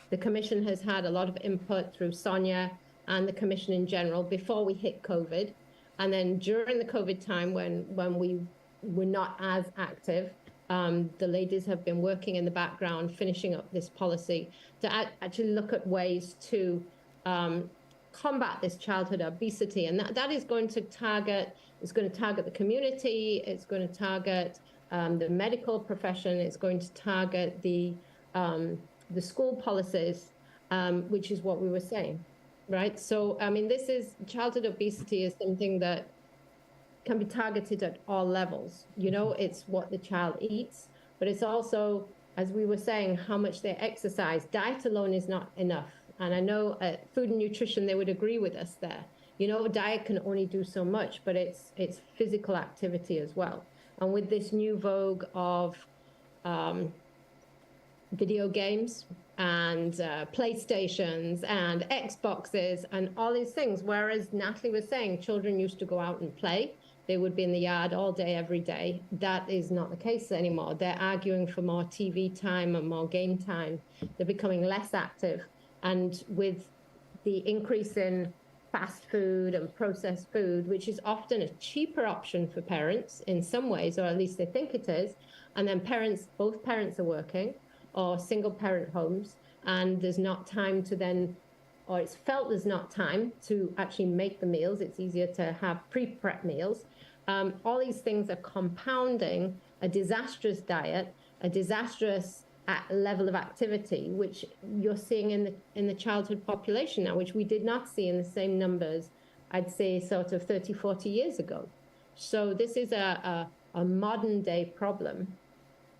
S12: the Commission has had a lot of input through Sonia and the Commission in general before we hit COVID. And then during the COVID time when we were not as active, the ladies have been working in the background, finishing up this policy to actually look at ways to combat this childhood obesity. And that is going to target, the community, it's going to target the medical profession, it's going to target the school policies, which is what we were saying, right? So, I mean, childhood obesity is something that can be targeted at all levels. You know, it's what the child eats, but it's also, as we were saying, how much they exercise. Diet alone is not enough. And I know Food and Nutrition, they would agree with us there. You know, diet can only do so much, but it's physical activity as well. And with this new vogue of video games and PlayStations and Xboxes and all these things, whereas Nataly was saying children used to go out and play, they would be in the yard all day, every day. That is not the case anymore. They're arguing for more TV time and more game time. They're becoming less active. And with the increase in fast food and processed food, which is often a cheaper option for parents in some ways, or at least they think it is, and then both parents are working, or single parent homes, and there's not time to then, or it's felt there's not time to actually make the meals. It's easier to have pre-prep meals. All these things are compounding a disastrous diet, a disastrous level of activity, which you're seeing in the childhood population now, which we did not see in the same numbers, I'd say, sort of 30, 40 years ago. So this is a modern day problem,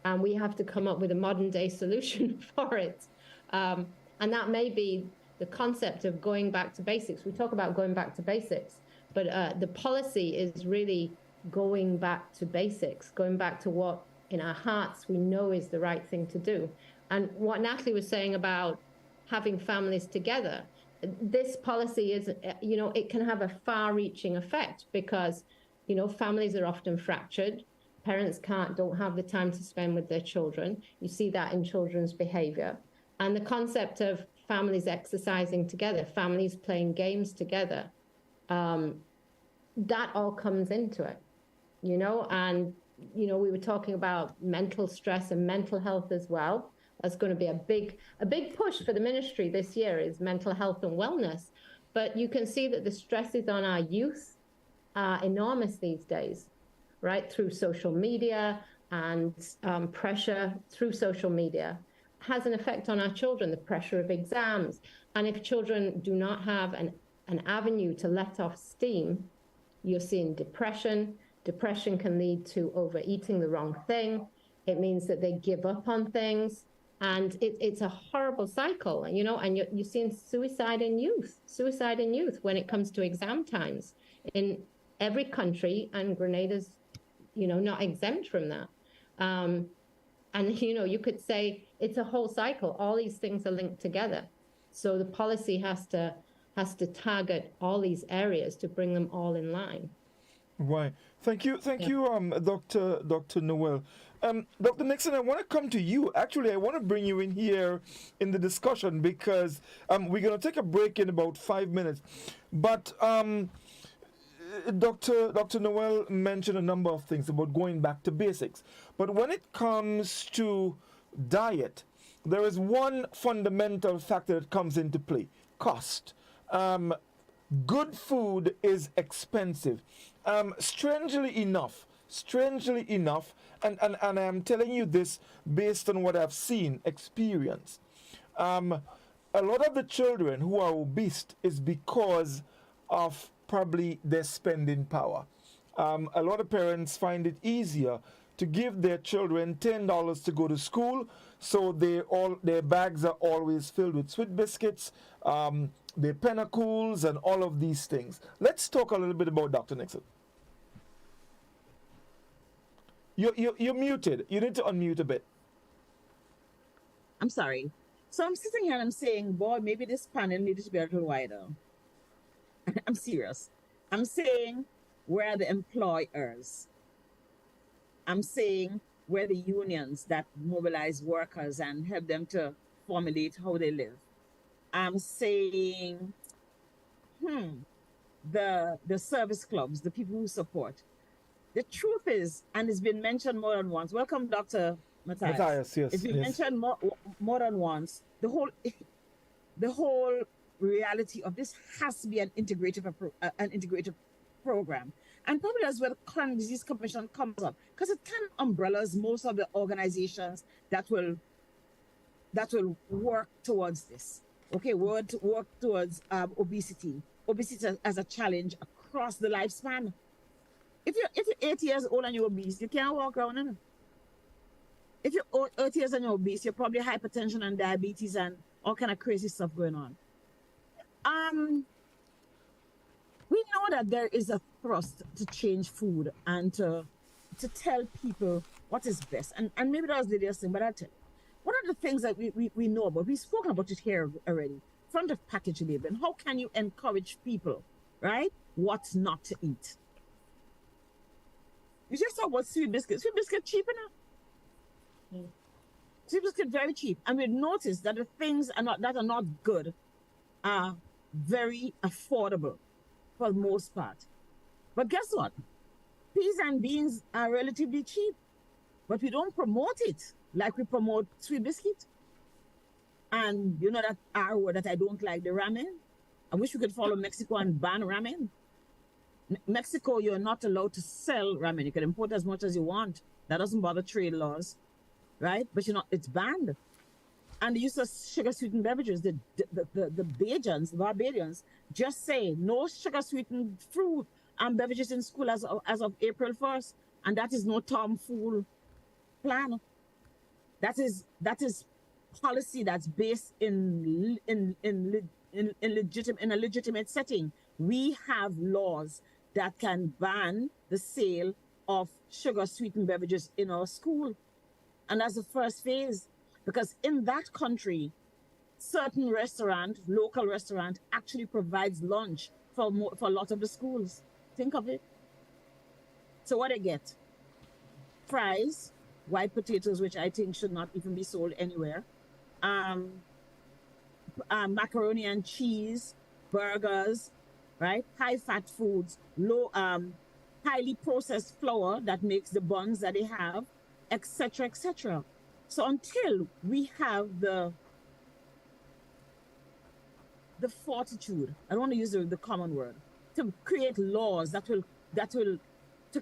S12: and we have to come up with a modern day solution for it. And that may be the concept of going back to basics. We talk about going back to basics, but the policy is really going back to basics, going back to what in our hearts we know is the right thing to do. And what Nataly was saying about having families together, this policy is, you know, it can have a far-reaching effect because, you know, families are often fractured. Parents don't have the time to spend with their children. You see that in children's behavior. And the concept of families exercising together, families playing games together, that all comes into it, you know. And, you know, we were talking about mental stress and mental health as well. That's going to be a big push for the ministry this year, is mental health and wellness. But you can see that the stresses on our youth are enormous these days, right? Through social media and pressure through social media has an effect on our children, the pressure of exams. And if children do not have an avenue to let off steam, you're seeing depression. Depression can lead to overeating the wrong thing. It means that they give up on things. And it's a horrible cycle, you know, and you're seeing suicide in youth when it comes to exam times in every country, and Grenada's, you know, not exempt from that. And, you know, you could say it's a whole cycle. All these things are linked together. So the policy has to target all these areas to bring them all in line.
S1: Right. Thank you, Dr. Noel. Dr. Nixon, I want to come to you. Actually, I want to bring you in here in the discussion because we're going to take a break in about 5 minutes. But Dr. Noel mentioned a number of things about going back to basics. But when it comes to diet, there is one fundamental factor that comes into play: cost. Good food is expensive. Strangely enough, and I'm telling you this based on what I've seen, experienced. A lot of the children who are obese is because of probably their spending power. A lot of parents find it easier to give their children $10 to go to school, so their bags are always filled with sweet biscuits, their Pinnacles, and all of these things. Let's talk a little bit about Dr. Nixon. You're muted. You need to unmute a bit.
S4: I'm sorry. So I'm sitting here and I'm saying, boy, maybe this panel needed to be a little wider. I'm serious. I'm saying, where are the employers? I'm saying, where are the unions that mobilize workers and help them to formulate how they live? I'm saying, the service clubs, the people who support. The truth is, and it's been mentioned more than once. Welcome, Dr. Mathias.
S1: Mathias, yes.
S4: It's been mentioned more than once. The whole reality of this has to be an integrative program. And probably that's where the Chronic Disease Commission comes up, because it kind of umbrellas most of the organizations that will work towards this. Okay, work towards obesity as a challenge across the lifespan. If you're 8 years old and you're obese, you can't walk around in it. If you're 8 years and you're obese, you're probably hypertension and diabetes and all kind of crazy stuff going on. We know that there is a thrust to change food and to tell people what is best. And maybe that was Lydia's thing, but I'll tell you. One of the things that we know about, we've spoken about it here already, front of package labeling. How can you encourage people, right, what not to eat? You just talk about sweet biscuits. Sweet biscuit cheap enough. Sweet biscuit very cheap. And we notice that the things that are not good are very affordable for the most part. But guess what? Peas and beans are relatively cheap, but we don't promote it like we promote sweet biscuit. And you know that R word that I don't like, the ramen. I wish we could follow Mexico and ban ramen. Mexico, you're not allowed to sell ramen. You can import as much as you want. That doesn't bother trade laws, right? But it's banned. And the use of sugar-sweetened beverages, the Barbadians, just say no sugar-sweetened fruit and beverages in school as of April 1st. And that is no tomfool plan. That is policy that's based in a legitimate setting. We have laws that can ban the sale of sugar-sweetened beverages in our school. And that's the first phase. Because in that country, certain local restaurant, actually provides lunch for a lot of the schools. Think of it. So what they get? Fries, white potatoes, which I think should not even be sold anywhere. Macaroni and cheese, burgers, right? High-fat foods, highly processed flour that makes the buns that they have, etc., etc. So until we have the fortitude, I don't want to use the common word, to create laws to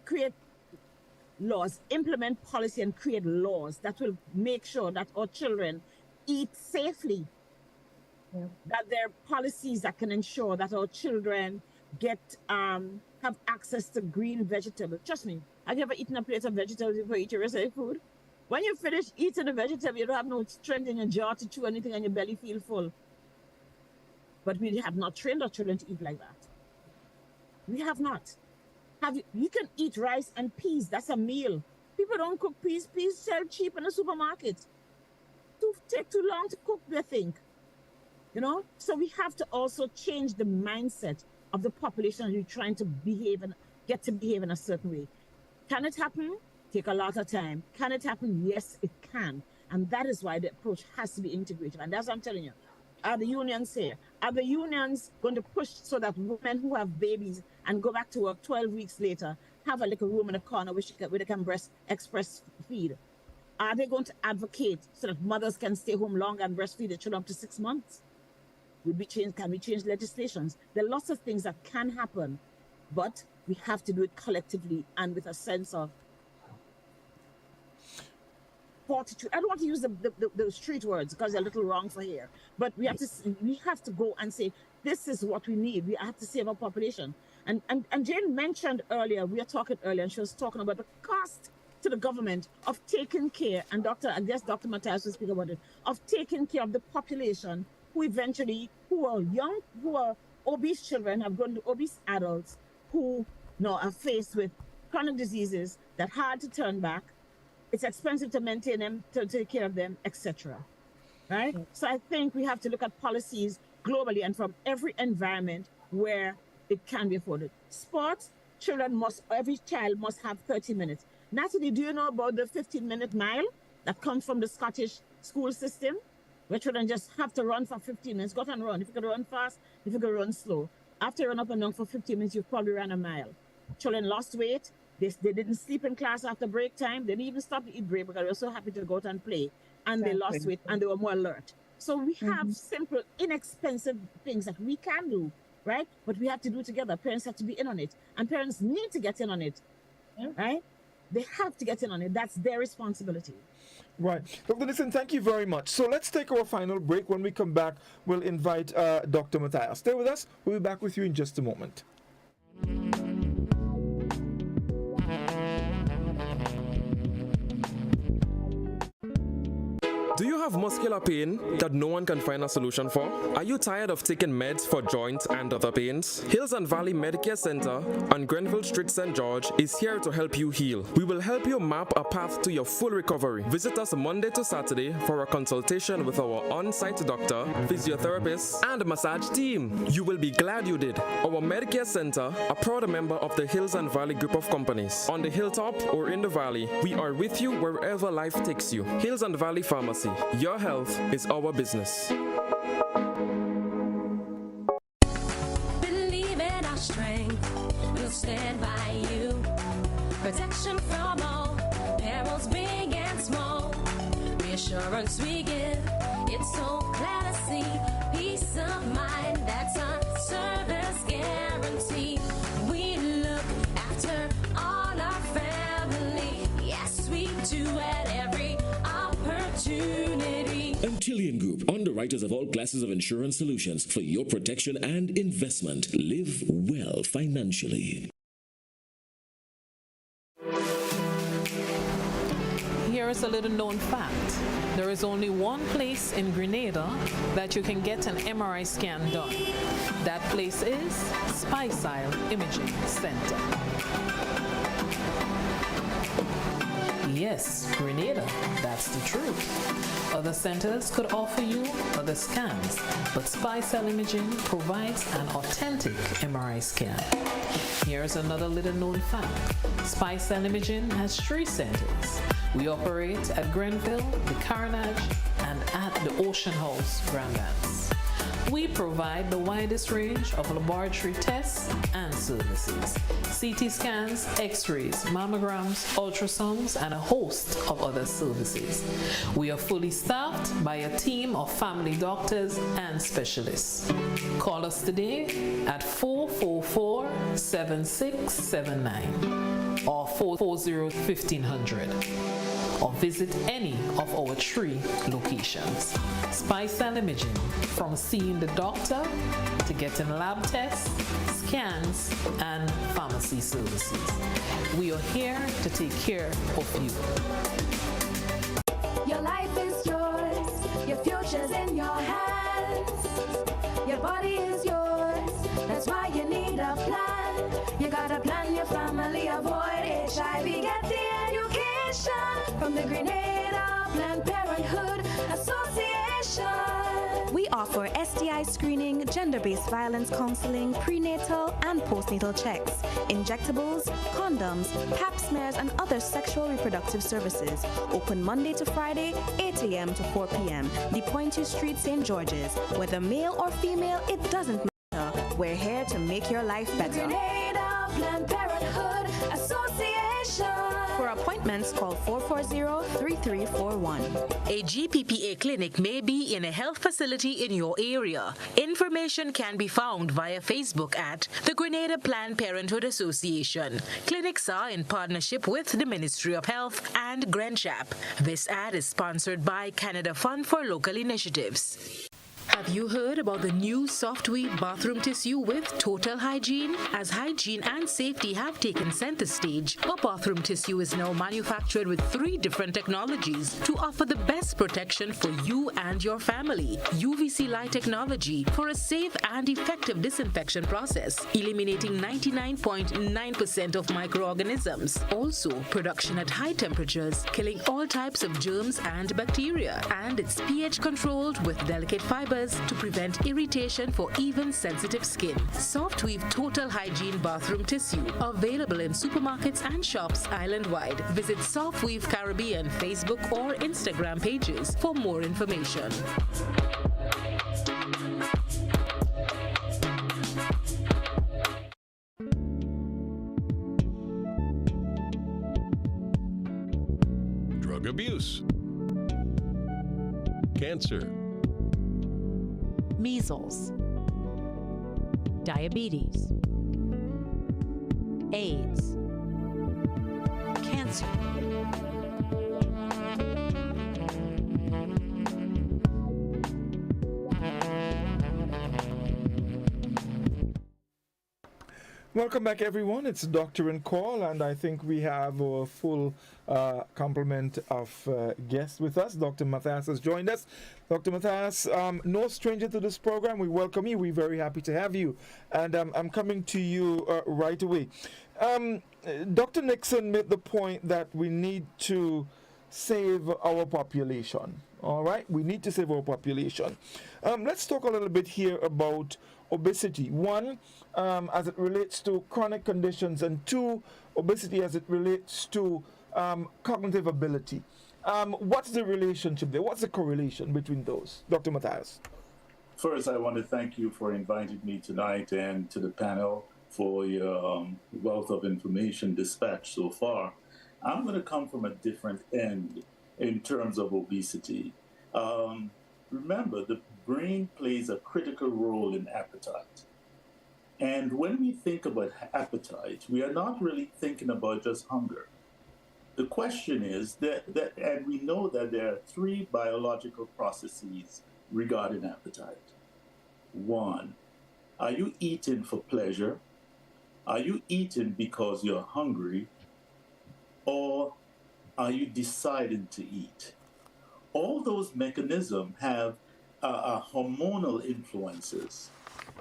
S4: create laws, implement policy and create laws that will make sure that our children eat safely. Yeah. That there are policies that can ensure that our children have access to green vegetables. Trust me, have you ever eaten a plate of vegetables before you eat your rest of your food? When you finish eating a vegetable, you don't have no strength in your jaw to chew anything and your belly feel full. But we have not trained our children to eat like that. We have not. You can eat rice and peas. That's a meal. People don't cook peas. Peas sell cheap in the supermarket. Take too long to cook, they think. So we have to also change the mindset of the population who's trying to behave and get to behave in a certain way. Can it happen? Take a lot of time. Can it happen? Yes, it can. And that is why the approach has to be integrated. And that's what I'm telling you. Are the unions here? Are the unions going to push so that women who have babies and go back to work 12 weeks later have a little room in the corner where they can express feed? Are they going to advocate so that mothers can stay home longer and breastfeed their children up to 6 months? Can we change legislations? There are lots of things that can happen, but we have to do it collectively and with a sense of fortitude. I don't want to use the street words because they're a little wrong for here, but we have to go and say, this is what we need. We have to save our population. And Jane mentioned earlier, we were talking earlier, and she was talking about the cost to the government of taking care, and I guess Dr. Mathias will speak about it, of taking care of the population who are young, who are obese children, have grown to obese adults, who are faced with chronic diseases that are hard to turn back. It's expensive to maintain them, to take care of them, etc. Right? So I think we have to look at policies globally and from every environment where it can be afforded. Sports, every child must have 30 minutes. Nataly, do you know about the 15-minute mile that comes from the Scottish school system? Where children just have to run for 15 minutes. Go and run. If you can run fast, if you can run slow. After you run up and down for 15 minutes, you've probably ran a mile. Children lost weight. They didn't sleep in class after break time. They didn't even stop to eat break because they were so happy to go out and play. And they lost weight and they were more alert. So we have simple, inexpensive things that we can do, right? But we have to do it together. Parents have to be in on it. And parents need to get in on it, right? They have to get in on it. That's their responsibility.
S1: Right. Dr. Nixon, thank you very much. So let's take our final break. When we come back, we'll invite Dr. Mathias. Stay with us. We'll be back with you in just a moment.
S13: Do you have muscular pain that no one can find a solution for? Are you tired of taking meds for joints and other pains? Hills and Valley Medicare Center on Grenville Street, St. George is here to help you heal. We will help you map a path to your full recovery. Visit us Monday to Saturday for a consultation with our on-site doctor, physiotherapist, and massage team. You will be glad you did. Our Medicare Center, a proud member of the Hills and Valley group of companies. On the hilltop or in the valley, we are with you wherever life takes you. Hills and Valley Pharmacy. Your health is our business.
S14: Believe in our strength, we'll stand by you. Protection from all perils, big and small. Reassurance we give, it's so clear to see. Peace of mind, that's our service guarantee. We look after all our family. Yes, we do at every opportunity.
S15: Antillean Group, underwriters of all classes of insurance solutions for your protection and investment. Live well financially.
S6: Here is a little known fact. There is only one place in Grenada that you can get an MRI scan done. That place is Spicile Imaging Center. Yes, Grenada, that's the truth. Other centers could offer you other scans, but Spicile Imaging provides an authentic MRI scan. Here's another little known fact. Spicile Imaging has 3 centers. We operate at Grenville, the Carnage, and at the Ocean House, Grandlands. We provide the widest range of laboratory tests and services. CT scans, x-rays, mammograms, ultrasounds, and a host of other services. We are fully staffed by a team of family doctors and specialists. Call us today at 444-7679 or 440-1500. or visit any of our 3 locations. Spicile Imaging, from seeing the doctor to getting lab tests, scans, and pharmacy services. We are here to take care of you.
S14: Your life is yours, your future's in your hands. Your body is yours, that's why you need a plan. You gotta plan your family, avoid HIV, get the education. from the Grenada Planned Parenthood Association.
S16: We offer STI screening, gender-based violence counseling, prenatal and postnatal checks, injectables, condoms, pap smears, and other sexual reproductive services. Open Monday to Friday, 8 a.m. to 4 p.m. De Pointe Street, St. George's. Whether male or female, it doesn't matter. We're here to make your life better.
S14: Grenada Planned Parenthood Association.
S16: For appointments, call 440-3341.
S17: A GPPA clinic may be in a health facility in your area. Information can be found via Facebook at the Grenada Planned Parenthood Association. Clinics are in partnership with the Ministry of Health and GrandChap. This ad is sponsored by Canada Fund for Local Initiatives. Have you heard about the new Softweave bathroom tissue with total hygiene? As hygiene and safety have taken center stage, our bathroom tissue is now manufactured with 3 different technologies to offer the best protection for you and your family. UVC light technology for a safe and effective disinfection process, eliminating 99.9% of microorganisms. Also, production at high temperatures, killing all types of germs and bacteria. And it's pH controlled with delicate fibers to prevent irritation for even sensitive skin. Softweave Total Hygiene Bathroom Tissue. Available in supermarkets and shops island-wide. Visit Softweave Caribbean Facebook or Instagram pages for more information.
S9: Drug abuse, cancer,
S18: measles, diabetes, AIDS, cancer.
S1: Welcome back, everyone. It's Dr. in Call, and I think we have a full complement of guests with us. Dr. Mathias has joined us. Dr. Mathias, no stranger to this program. We welcome you. We're very happy to have you. And I'm coming to you right away. Dr. Nixon made the point that we need to save our population. All right? We need to save our population. Let's talk a little bit here about obesity. One, as it relates to chronic conditions, and 2, obesity as it relates to cognitive ability. What's the relationship there? What's the correlation between those? Dr. Mathias.
S19: First, I want to thank you for inviting me tonight and to the panel for your wealth of information dispatched so far. I'm going to come from a different end in terms of obesity. Remember, the brain plays a critical role in appetite. And when we think about appetite, we are not really thinking about just hunger. The question is that and we know that there are 3 biological processes regarding appetite. 1, are you eating for pleasure? Are you eating because you're hungry? Or are you deciding to eat? All those mechanisms have hormonal influences,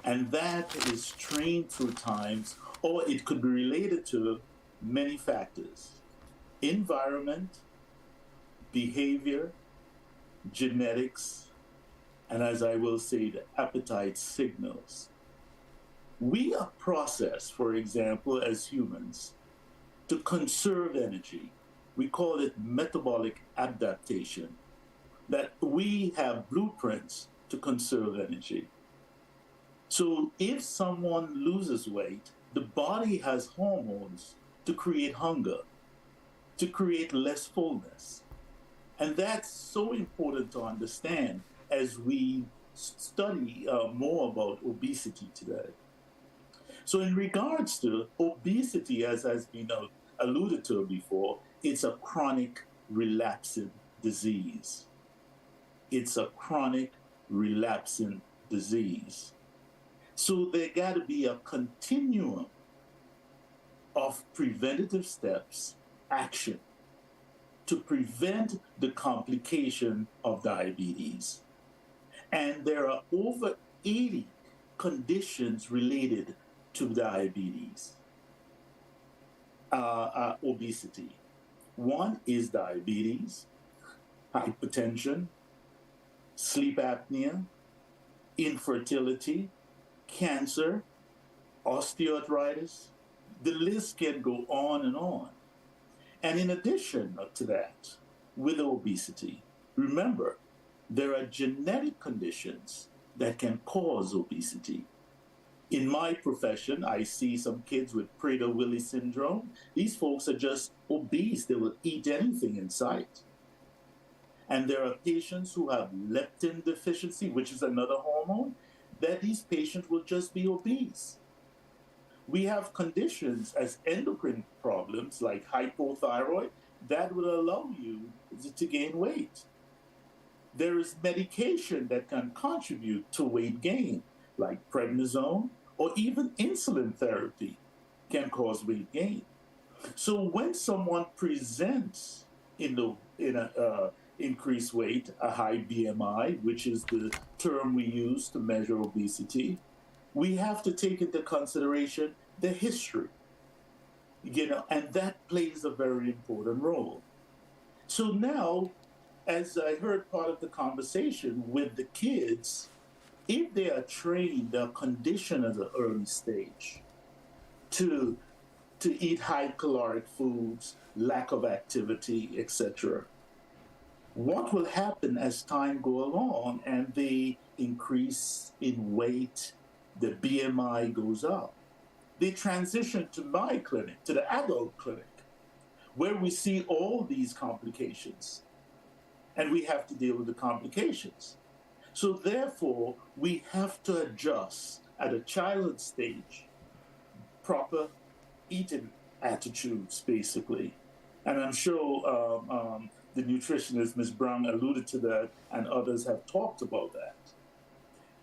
S19: and that is trained through times, or it could be related to many factors: environment, behavior, genetics, and as I will say, the appetite signals. We are processed, for example, as humans, to conserve energy. We call it metabolic adaptation, that we have blueprints to conserve energy. So if someone loses weight, the body has hormones to create hunger, to create less fullness. And that's so important to understand as we study more about obesity today. So in regards to obesity, as has been alluded to before, it's a chronic relapsing disease. It's a chronic relapsing disease. So there got to be a continuum of preventative steps, action, to prevent the complication of diabetes. And there are over 80 conditions related to diabetes, obesity. One is diabetes, hypertension, sleep apnea, infertility, cancer, osteoarthritis. The list can go on and on. And in addition to that, with obesity, remember, there are genetic conditions that can cause obesity. In my profession, I see some kids with Prader-Willi syndrome. These folks are just obese. They will eat anything in sight. And there are patients who have leptin deficiency, which is another hormone, that these patients will just be obese. We have conditions as endocrine problems like hypothyroid that will allow you to gain weight. There is medication that can contribute to weight gain, like prednisone, or even insulin therapy can cause weight gain. So when someone presents in increased weight, a high BMI, which is the term we use to measure obesity, we have to take into consideration the history, and that plays a very important role. So now, as I heard part of the conversation with the kids, if they are trained, they're conditioned at an early stage to eat high caloric foods, lack of activity, etc., what will happen as time go along and they increase in weight, the BMI goes up? They transition to my clinic, to the adult clinic, where we see all these complications, and we have to deal with the complications. So therefore, we have to adjust at a childhood stage, proper eating attitudes, basically. And I'm sure the nutritionist, Ms. Brown, alluded to that, and others have talked about that.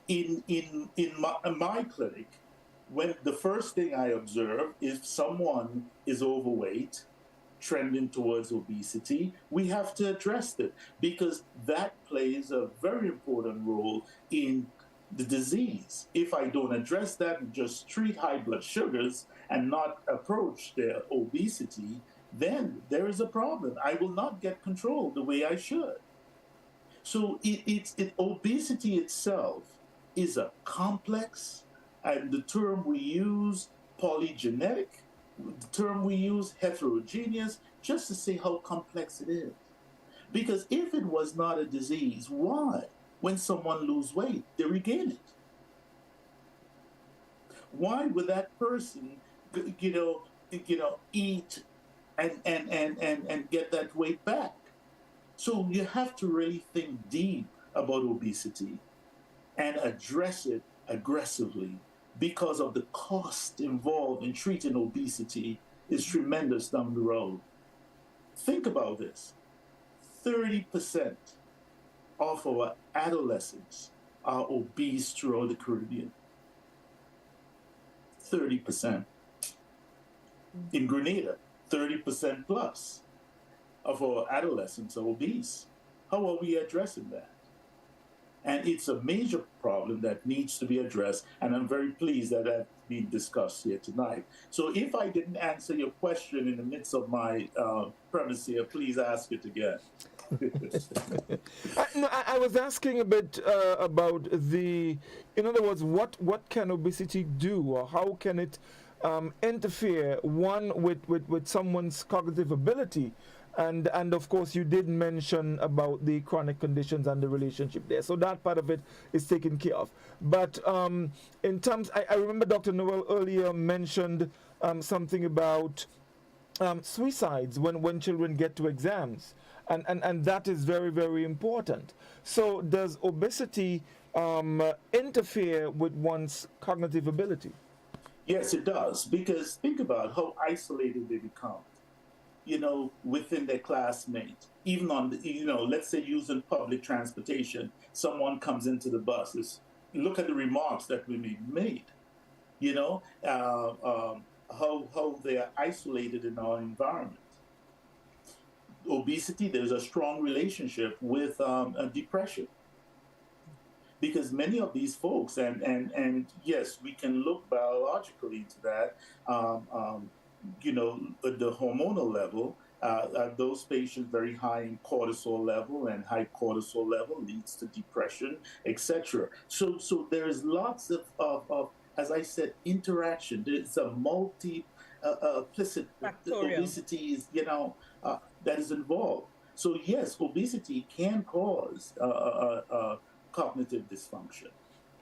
S19: In my clinic, when the first thing I observe, if someone is overweight, trending towards obesity, we have to address it because that plays a very important role in the disease. If I don't address that and just treat high blood sugars and not approach their obesity, then there is a problem. I will not get control the way I should. So obesity itself is a complex, and the term we use, polygenetic, the term we use, heterogeneous, just to say how complex it is. Because if it was not a disease, why, when someone loses weight, they regain it? Why would that person, eat and get that weight back? So you have to really think deep about obesity and address it aggressively, because of the cost involved in treating obesity is tremendous down the road. Think about this. 30% of our adolescents are obese throughout the Caribbean. 30%. In Grenada, 30% plus of our adolescents are obese. How are we addressing that? And it's a major problem that needs to be addressed, and I'm very pleased that that's being discussed here tonight. So if I didn't answer your question in the midst of my premise here, please ask it again.
S1: I was asking a bit about in other words, what can obesity do, or how can it interfere, one, with someone's cognitive ability? And of course, you did mention about the chronic conditions and the relationship there. So that part of it is taken care of. But in terms, I remember Dr. Noel earlier mentioned something about suicides when children get to exams. And that is very, very important. So does obesity interfere with one's cognitive ability?
S19: Yes, it does. Because think about how isolated they become, within their classmate. Even on let's say using public transportation, someone comes into the bus. Look at the remarks that we made. How they are isolated in our environment. Obesity, there's a strong relationship with depression. Because many of these folks, and yes, we can look biologically into that, at the hormonal level, Those patients very high in cortisol level, and high cortisol level leads to depression, etc. So there's lots of, as I said, interaction. There's a multi-implicit obesity is, that is involved. So yes, obesity can cause cognitive dysfunction.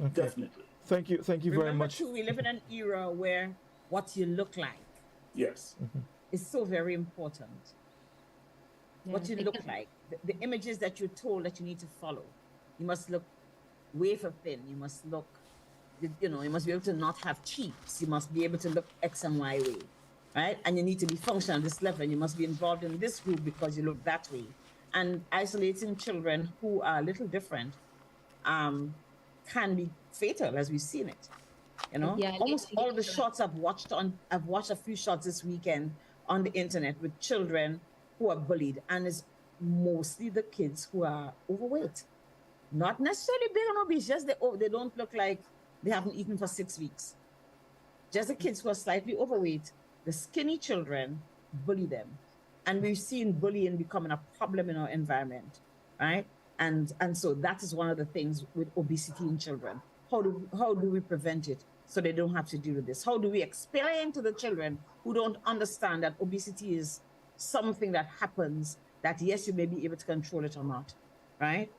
S19: Okay. Definitely.
S1: Thank you very much.
S4: Too, we live in an era where what you look like,
S19: yes,
S4: is so very important. Yeah, what you look like, the images that you're told that you need to follow. You must look wafer thin. You must look, you must be able to not have cheeks. You must be able to look X and Y way, right? And you need to be functional at this level. And you must be involved in this group because you look that way. And isolating children who are a little different can be fatal, as we've seen it. Yeah, almost all the shots I've watched a few shots this weekend on the internet with children who are bullied, and it's mostly the kids who are overweight, not necessarily big and obese, just they don't look like they haven't eaten for 6 weeks. Just the kids who are slightly overweight, the skinny children bully them, and we've seen bullying becoming a problem in our environment, right? And so that is one of the things with obesity in children. How do we prevent it so they don't have to deal with this? How do we explain to the children who don't understand that obesity is something that happens, that yes, you may be able to control it or not, right?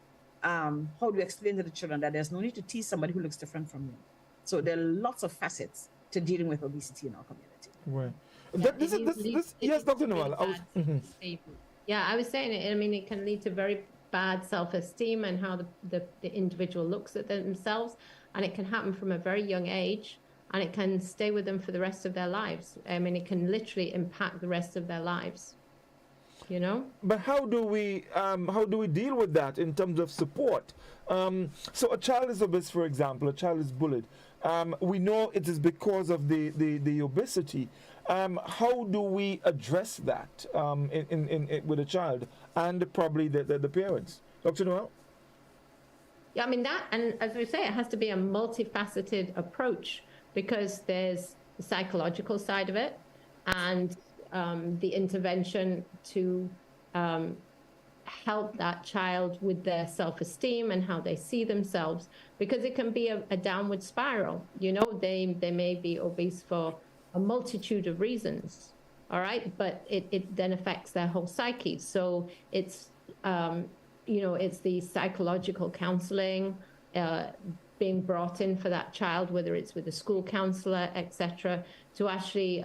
S4: How do we explain to the children that there's no need to tease somebody who looks different from you? So there are lots of facets to dealing with obesity in our community.
S1: Right. Yeah, yes, Dr. Noel.
S12: Yeah, I was saying it. I mean, it can lead to very bad self-esteem and how the individual looks at themselves, and it can happen from a very young age, and it can stay with them for the rest of their lives. I mean, it can literally impact the rest of their lives.
S1: But how do we deal with that in terms of support? So a child is obese, for example, a child is bullied. We know it is because of the obesity. How do we address that with a child and probably the parents? Dr. Noel?
S12: Yeah, I mean, that, and as we say, it has to be a multifaceted approach, because there's the psychological side of it and the intervention to help that child with their self-esteem and how they see themselves, because it can be a downward spiral. They may be obese for a multitude of reasons, all right, but it then affects their whole psyche. So it's it's the psychological counseling being brought in for that child, whether it's with a school counselor, etc., to actually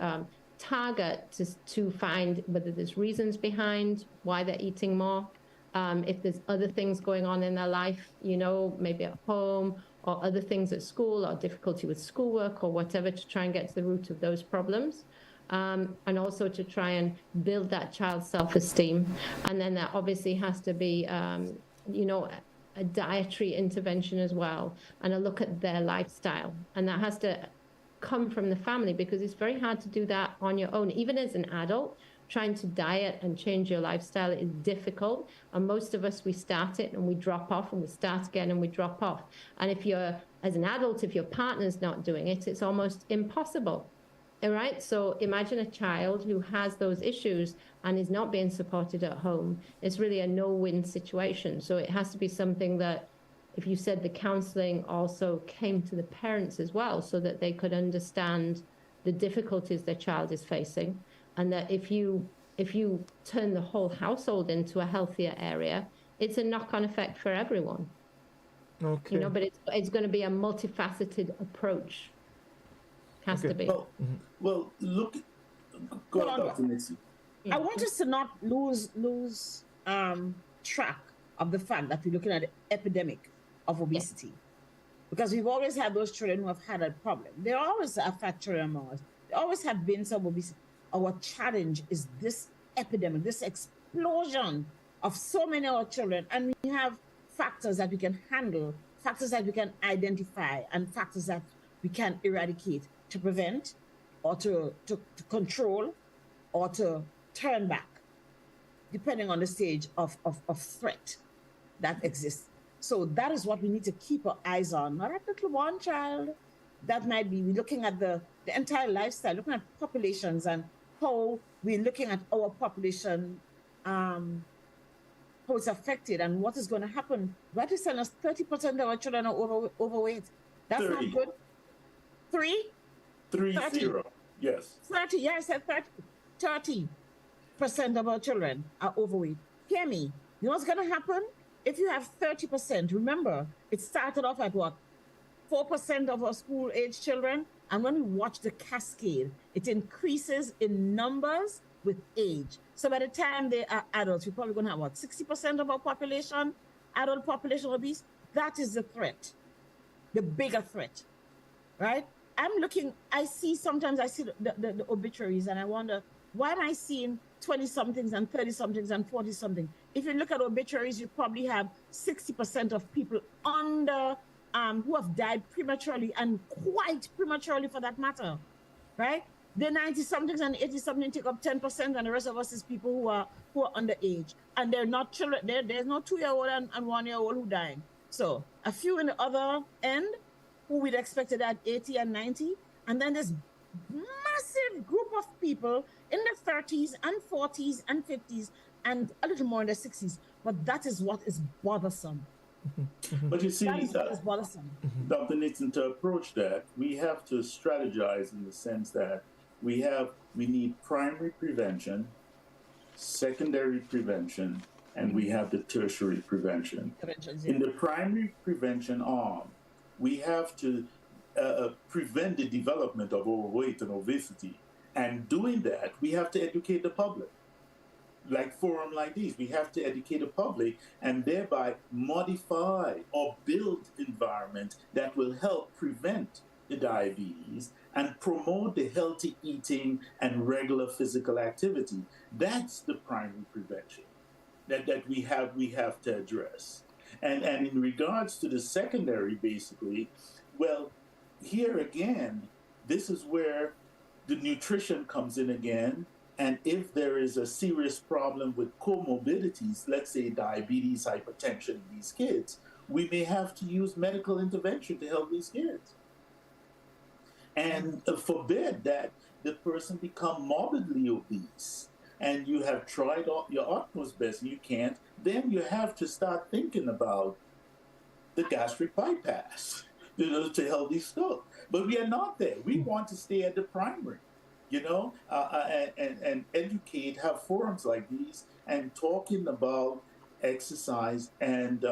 S12: target to find whether there's reasons behind why they're eating more, if there's other things going on in their life, maybe at home, or other things at school, or difficulty with schoolwork or whatever, to try and get to the root of those problems. And also to try and build that child's self-esteem. And then there obviously has to be, a dietary intervention as well, and a look at their lifestyle. And that has to come from the family, because it's very hard to do that on your own. Even as an adult, trying to diet and change your lifestyle is difficult. And most of us, we start it and we drop off, and we start again and we drop off. And if you're, as an adult, if your partner's not doing it, it's almost impossible. All right, so imagine a child who has those issues and is not being supported at home. It's really a no-win situation. So it has to be something that, if you said the counseling also came to the parents as well, so that they could understand the difficulties their child is facing, and that if you turn the whole household into a healthier area, it's a knock-on effect for everyone.
S1: Okay.
S12: But it's going to be a multifaceted approach. Has to be.
S19: Well, look. Go on, Dr. Nixon.
S4: I want us to not lose track of the fact that we're looking at an epidemic of obesity, because we've always had those children who have had a problem. There always are fat children among us. There always have been some obesity. Our challenge is this epidemic, this explosion of so many of our children, and we have factors that we can handle, factors that we can identify, and factors that we can eradicate to prevent, or to control, or to turn back, depending on the stage of threat that exists. So that is what we need to keep our eyes on, not at little one child. That might be, we're looking at the entire lifestyle, looking at populations and how we're looking at our population, how it's affected and what is going to happen. What is telling us 30% of our children are overweight. That's
S19: 30.
S4: not good.
S19: 30. Yes.
S4: 30. Yeah, I said 30% of our children are overweight. Hear me. You know what's going to happen? If you have 30%, remember, it started off at what? 4% of our school-age children. And when we watch the cascade, it increases in numbers with age. So by the time they are adults, we're probably going to have, what, 60% of our population, adult population obese? That is the threat, the bigger threat, right? Sometimes I see the obituaries and I wonder, why am I seeing 20-somethings and 30-somethings and 40-something? If you look at obituaries, you probably have 60% of people under who have died prematurely, and quite prematurely for that matter, right? The 90-somethings and 80-somethings take up 10%, and the rest of us is people who are underage, and they're not children. There's no 2-year-old and 1-year-old who dying. So a few in the other end who we'd expected at 80 and 90, and then this massive group of people in the 30s and 40s and 50s and a little more in the 60s. But that is what is bothersome.
S19: But you see, Dr. Nixon, to approach that, we have to strategize in the sense that we need primary prevention, secondary prevention, and we have the tertiary prevention. In the primary prevention arm, we have to prevent the development of overweight and obesity. And doing that, we have to educate the public. Like forum like these, we have to educate the public and thereby modify or build environment that will help prevent the diabetes and promote the healthy eating and regular physical activity. That's the primary prevention that we have to address. And in regards to the secondary, basically, well, here again, this is where the nutrition comes in again. And if there is a serious problem with comorbidities, let's say diabetes, hypertension in these kids, we may have to use medical intervention to help these kids. And forbid that the person become morbidly obese and you have tried your utmost best and you can't, then you have to start thinking about the gastric bypass, to help these stuff. But we are not there. We want to stay at the primary. And educate, have forums like these, and talking about exercise and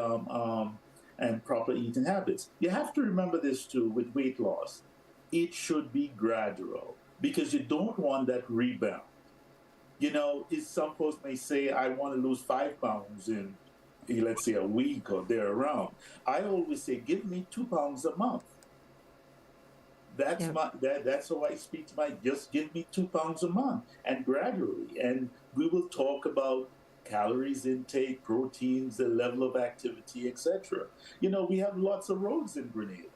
S19: proper eating habits. You have to remember this too with weight loss. It should be gradual because you don't want that rebound. Some folks may say, I want to lose 5 pounds in, let's say, a week or therearound. I always say, give me 2 pounds a month. That's how I speak to just give me 2 pounds a month and gradually. And we will talk about calories intake, proteins, the level of activity, etc. We have lots of roads in Grenada.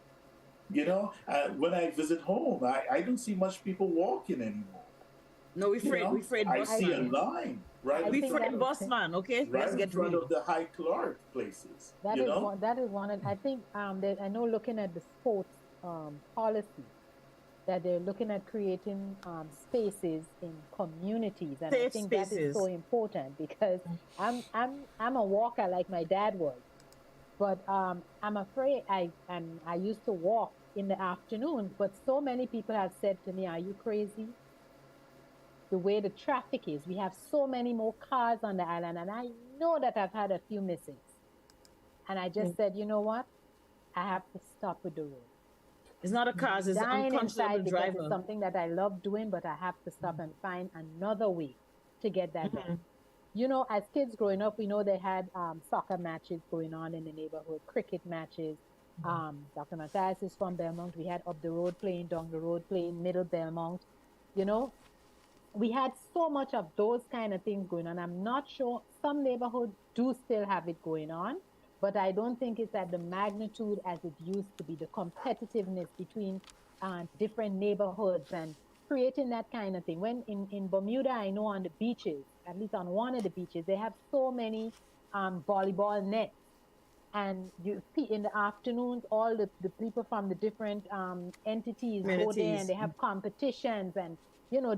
S19: When I visit home, I don't see much people walking anymore.
S4: No, we afraid
S19: I see a line, right?
S4: We afraid busman, okay?
S19: Right in front of the high caloric places.
S11: That is one, and I think I know looking at the sports policy, that they're looking at creating spaces in communities, and I think that is so important because I'm a walker like my dad was, but I'm afraid I used to walk in the afternoon, but so many people have said to me, "Are you crazy?" The way the traffic is, we have so many more cars on the island, and I know that I've had a few misses, and I just said, you know what, I have to stop with the road.
S4: It's not a cause, it's an unconscionable driver.
S11: It's something that I love doing, but I have to stop and find another way to get that done. As kids growing up, we know they had soccer matches going on in the neighborhood, cricket matches. Dr. Mathias is from Belmont. We had up the road playing, down the road playing, middle Belmont. We had so much of those kind of things going on. I'm not sure some neighborhoods do still have it going on, but I don't think it's at the magnitude as it used to be, the competitiveness between different neighborhoods and creating that kind of thing. When in Bermuda, I know on the beaches, at least on one of the beaches, they have so many volleyball nets. And you see in the afternoons, all the people from the different entities go there and they have competitions and,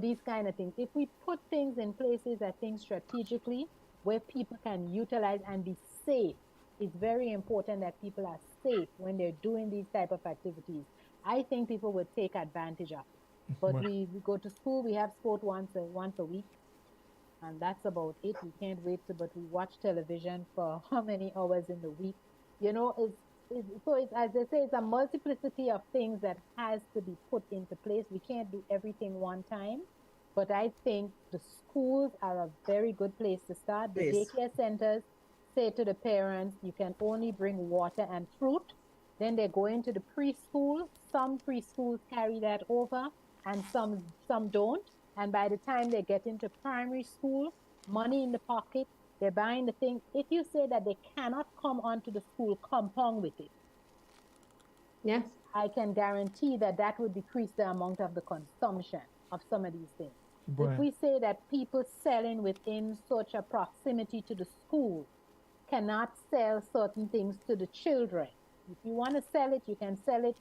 S11: these kind of things. If we put things in places, I think strategically, where people can utilize and be safe, it's very important that people are safe when they're doing these type of activities. I think people would take advantage of it. But we go to school, we have sport once a week, and that's about it. We can't wait but we watch television for how many hours in the week? So as they say, it's a multiplicity of things that has to be put into place. We can't do everything one time, but I think the schools are a very good place to start. The daycare centers say to the parents, you can only bring water and fruit. Then they go into the preschool. Some preschools carry that over, and some don't. And by the time they get into primary school, money in the pocket, they're buying the thing. If you say that they cannot come onto the school compound with it,
S12: yes,
S11: I can guarantee that would decrease the amount of the consumption of some of these things. Right. If we say that people selling within such a proximity to the school cannot sell certain things to the children. If you want to sell it, you can sell it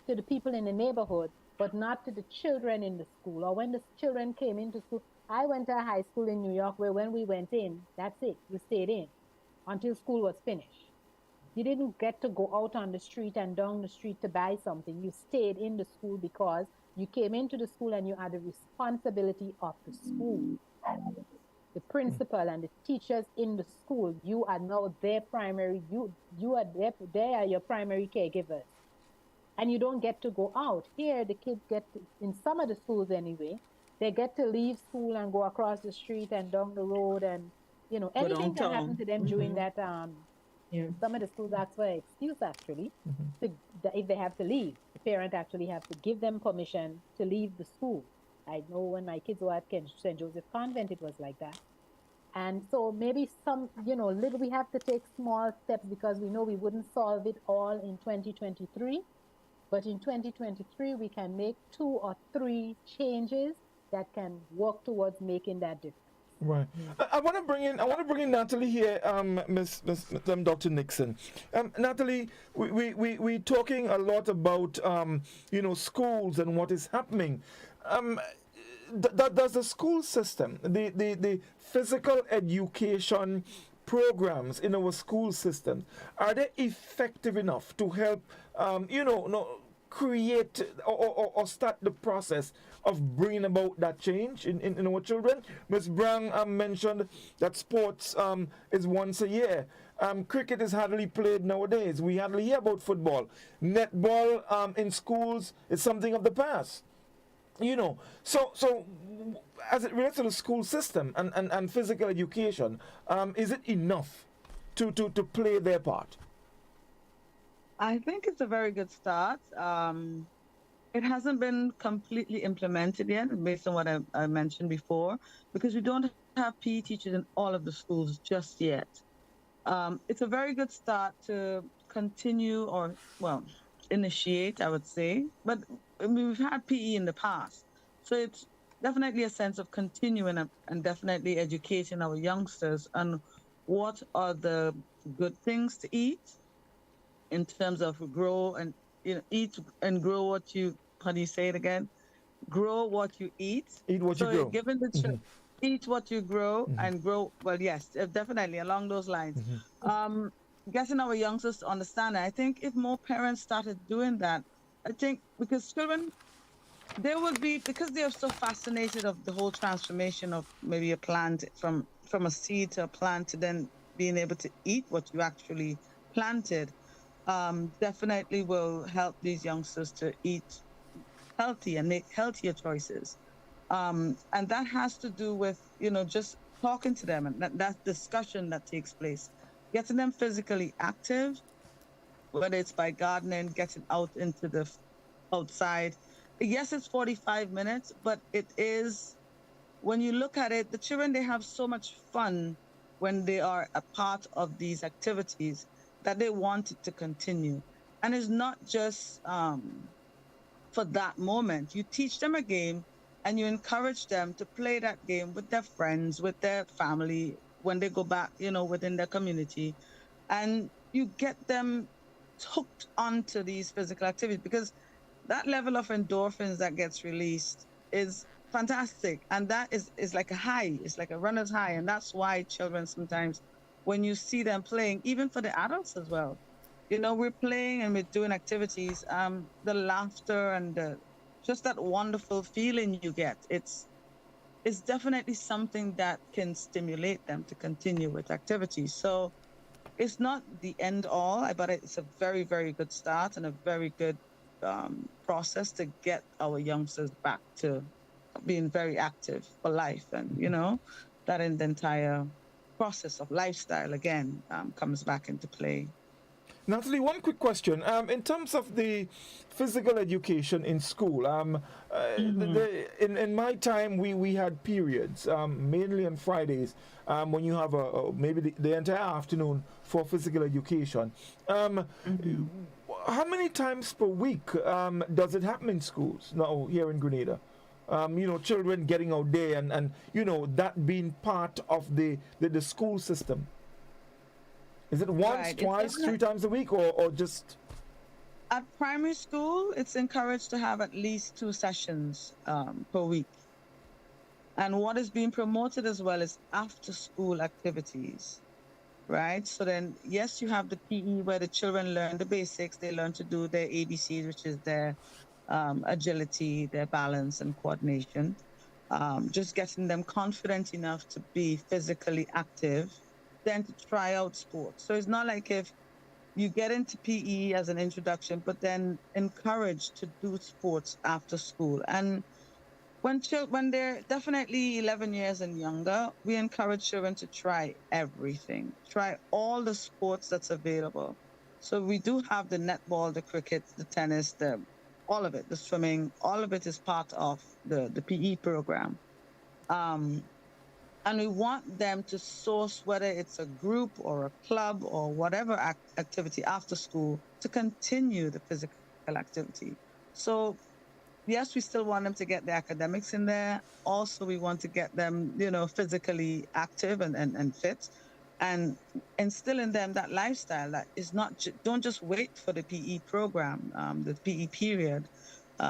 S11: to the people in the neighborhood, but not to the children in the school. Or when the children came into school, I went to a high school in New York where when we went in, that's it. You stayed in until school was finished. You didn't get to go out on the street and down the street to buy something. You stayed in the school because you came into the school and you had the responsibility of the school. The principal and the teachers in the school, you are now their primary, you are they are your primary caregivers. And you don't get to go out. Here, the kids get to, in some of the schools anyway, they get to leave school and go across the street and down the road, and anything can happen to them during that. Some of the schools ask for an excuse actually, if they have to leave. The parent actually have to give them permission to leave the school. I know when my kids were at St. Joseph Convent, it was like that. And so maybe some, little, we have to take small steps because we know we wouldn't solve it all in 2023. But in 2023, we can make 2 or 3 changes that can work towards making that difference.
S1: Right. I want to bring in Nataly here, Dr. Nixon. Nataly, we talking a lot about schools and what is happening. Does the school system, the physical education programs in our school system, are they effective enough to help create or start the process of bringing about that change in our children? Ms. Brown mentioned that sports is once a year. Cricket is hardly played nowadays. We hardly hear about football. Netball in schools is something of the past. So as it relates to the school system and physical education, is it enough to play their part?
S10: I think it's a very good start. It hasn't been completely implemented yet, based on what I mentioned before, because we don't have PE teachers in all of the schools just yet. It's a very good start to continue initiate, I would say. But we've had PE in the past. So it's definitely a sense of continuing and definitely educating our youngsters on what are the good things to eat in terms of grow and eat and grow what you, how do you say it again? Grow what you eat.
S1: Eat what you grow.
S10: Given the eat what you grow and grow, well, yes, definitely along those lines. Getting our youngsters to understand that. I think if more parents started doing that, I think because children, they would be, because they are so fascinated of the whole transformation of maybe a plant from a seed to a plant to then being able to eat what you actually planted, definitely will help these youngsters to eat healthy and make healthier choices. And that has to do with, just talking to them and that discussion that takes place. Getting them physically active, whether it's by gardening, getting out into the outside. Yes, it's 45 minutes, but it is, when you look at it, the children, they have so much fun when they are a part of these activities that they want it to continue. And it's not just for that moment. You teach them a game and you encourage them to play that game with their friends, with their family, when they go back, within their community. And you get them hooked onto these physical activities, because that level of endorphins that gets released is fantastic. And that is like a high. It's like a runner's high. And that's why children sometimes, when you see them playing, even for the adults as well, you know, we're playing and we're doing activities, the laughter and just that wonderful feeling you get. It's definitely something that can stimulate them to continue with activities. So it's not the end all, but it's a very, very good start and a very good process to get our youngsters back to being very active for life. And, you know, that in the entire process of lifestyle, again, comes back into play.
S1: Nataly, one quick question. In terms of the physical education in school, in my time, we had periods, mainly on Fridays, when you have maybe the entire afternoon for physical education. How many times per week does it happen in schools now here in Grenada? You know, children getting out there and you know, that being part of the school system. Is it once, twice, 3 times a week, or just?
S10: At primary school, it's encouraged to have at least 2 sessions per week. And what is being promoted as well is after-school activities, right? So then, yes, you have the PE where the children learn the basics. They learn to do their ABCs, which is their agility, their balance and coordination. Just getting them confident enough to be physically active, then to try out sports. So it's not like if you get into PE as an introduction, but then encouraged to do sports after school. And when they're definitely 11 years and younger, we encourage children to try everything, try all the sports that's available. So we do have the netball, the cricket, the tennis, all of it, the swimming, all of it is part of the PE program. And we want them to source, whether it's a group or a club or whatever activity after school, to continue the physical activity. So yes, we still want them to get the academics in there. Also, we want to get them, you know, physically active and fit, and instill in them that lifestyle that is not, don't just wait for the PE program, the PE period,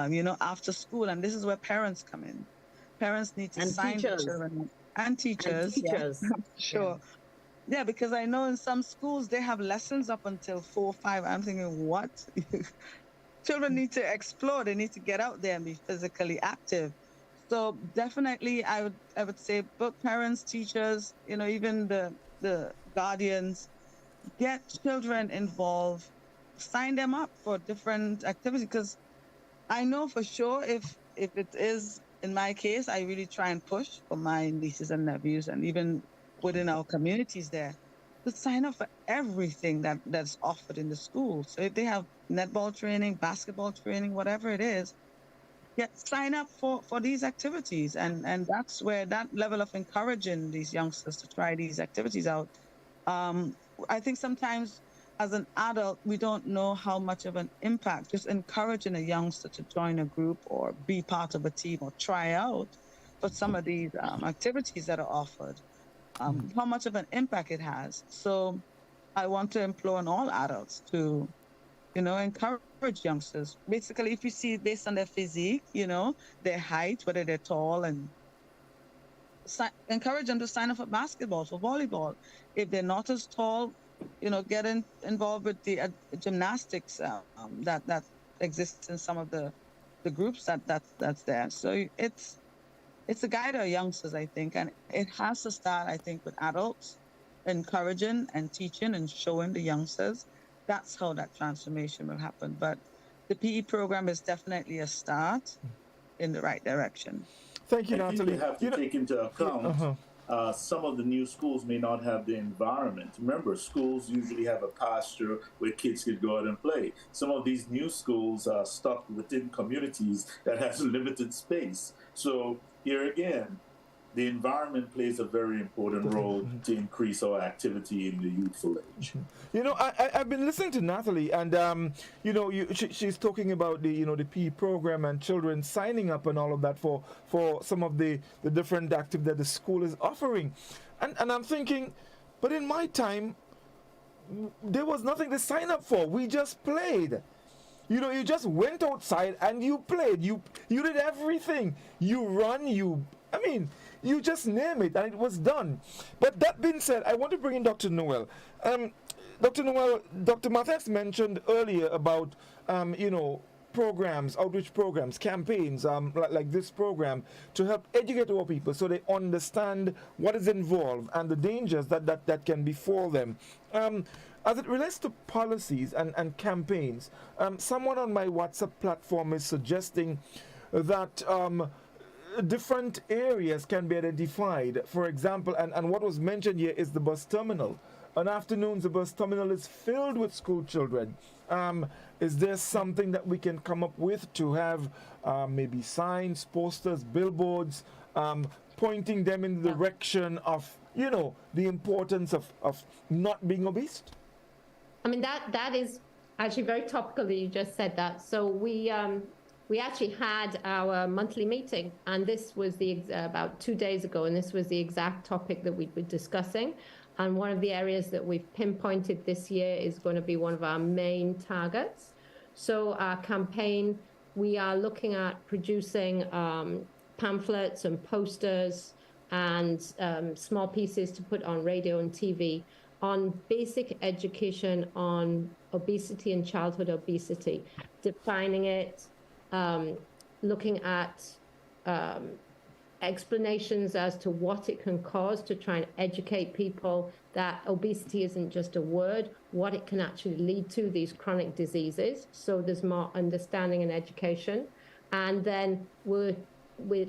S10: you know, after school. And this is where parents come in. Parents need to sign the children. And teachers. Yeah, sure. Yeah, because I know in some schools they have lessons up until 4 or 5. I'm thinking, what? Children need to explore. They need to get out there and be physically active. So definitely, I would say both parents, teachers, you know, even the guardians, get children involved, sign them up for different activities. Because I know for sure if it is. In my case, I really try and push for my nieces and nephews, and even within our communities there, to sign up for everything that's offered in the school. So if they have netball training, basketball training, whatever it is, sign up for these activities. And that's where that level of encouraging these youngsters to try these activities out. I think sometimes as an adult, we don't know how much of an impact just encouraging a youngster to join a group or be part of a team or try out for some of these activities that are offered, how much of an impact it has. So I want to implore on all adults to, you know, encourage youngsters. Basically, if you see based on their physique, you know, their height, whether they're tall, and encourage them to sign up for basketball, for volleyball. If they're not as tall, you know, get involved with the gymnastics that exists in some of the groups that's there. So it's a guide to youngsters, I think, and it has to start, I think, with adults encouraging and teaching and showing the youngsters. That's how that transformation will happen. But the PE program is definitely a start in the right direction.
S1: Thank you,
S19: I think
S1: Nataly.
S19: you have to take into account some of the new schools may not have the environment. Remember, schools usually have a pasture where kids can go out and play. Some of these new schools are stuck within communities that has limited space. So here again, the environment plays a very important role to increase our activity in the youthful age.
S1: You know, I've been listening to Nataly, and you know, she's talking about the, you know, the PE program and children signing up and all of that for some of the different activities that the school is offering, and I'm thinking, but in my time, there was nothing to sign up for. We just played. You know, you just went outside and you played. You did everything. You run, you just name it, and it was done. But that being said, I want to bring in Dr. Noel. Dr. Noel, Dr. Mathias mentioned earlier about, programs, outreach programs, campaigns, like this program, to help educate our people so they understand what is involved and the dangers that can befall them. As it relates to policies and campaigns, someone on my WhatsApp platform is suggesting that different areas can be identified. For example, and what was mentioned here is the bus terminal. On afternoons, the bus terminal is filled with school children. Is there something that we can come up with to have maybe signs, posters, billboards, pointing them in the direction of, the importance of not being obese?
S12: I mean, that is actually very topical that you just said that. So we actually had our monthly meeting, and this was about 2 days ago, and this was the exact topic that we were discussing. And one of the areas that we've pinpointed this year is going to be one of our main targets. So our campaign, we are looking at producing pamphlets and posters and small pieces to put on radio and TV on basic education on obesity and childhood obesity, defining it, looking at explanations as to what it can cause, to try and educate people that obesity isn't just a word, what it can actually lead to, these chronic diseases. So there's more understanding and education. And then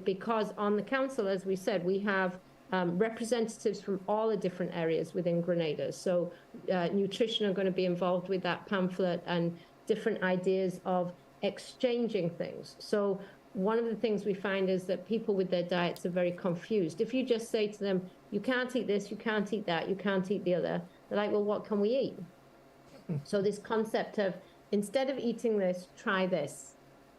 S12: because on the council, as we said, we have representatives from all the different areas within Grenada. So nutrition are going to be involved with that pamphlet, and different ideas of exchanging things. So one of the things we find is that people with their diets are very confused. If you just say to them, you can't eat this, you can't eat that, you can't eat the other, they're like, well, what can we eat? So this concept of, instead of eating this, try this.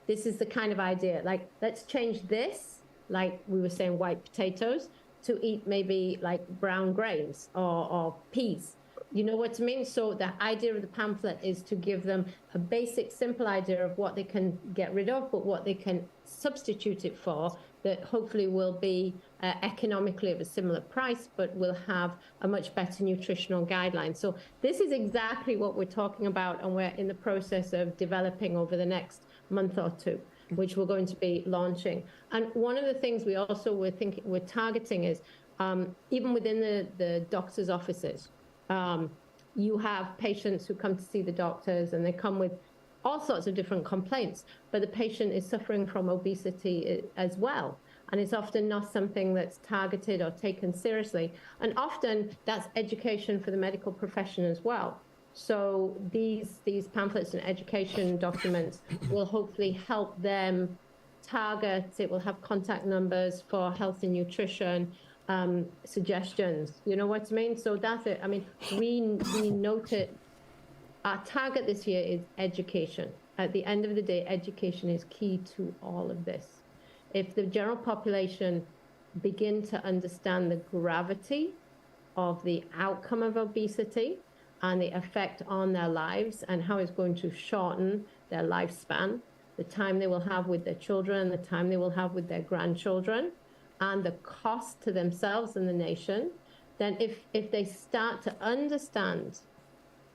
S12: This is the kind of idea, like, let's change this, like we were saying, white potatoes, to eat maybe like brown grains or peas. You know what I mean? So the idea of the pamphlet is to give them a basic, simple idea of what they can get rid of, but what they can substitute it for, that hopefully will be economically of a similar price, but will have a much better nutritional guideline. So this is exactly what we're talking about, and we're in the process of developing over the next month or two, which we're going to be launching. And one of the things we also we're targeting is even within the doctor's offices. You have patients who come to see the doctors, and they come with all sorts of different complaints, but the patient is suffering from obesity as well. And it's often not something that's targeted or taken seriously. And often that's education for the medical profession as well. So these pamphlets and education documents will hopefully help them target. It will have contact numbers for health and nutrition, suggestions, you know what I mean? So that's it. I mean, we noted our target this year is education. At the end of the day, education is key to all of this. If the general population begin to understand the gravity of the outcome of obesity and the effect on their lives and how it's going to shorten their lifespan, the time they will have with their children, the time they will have with their grandchildren, and the cost to themselves and the nation, then if they start to understand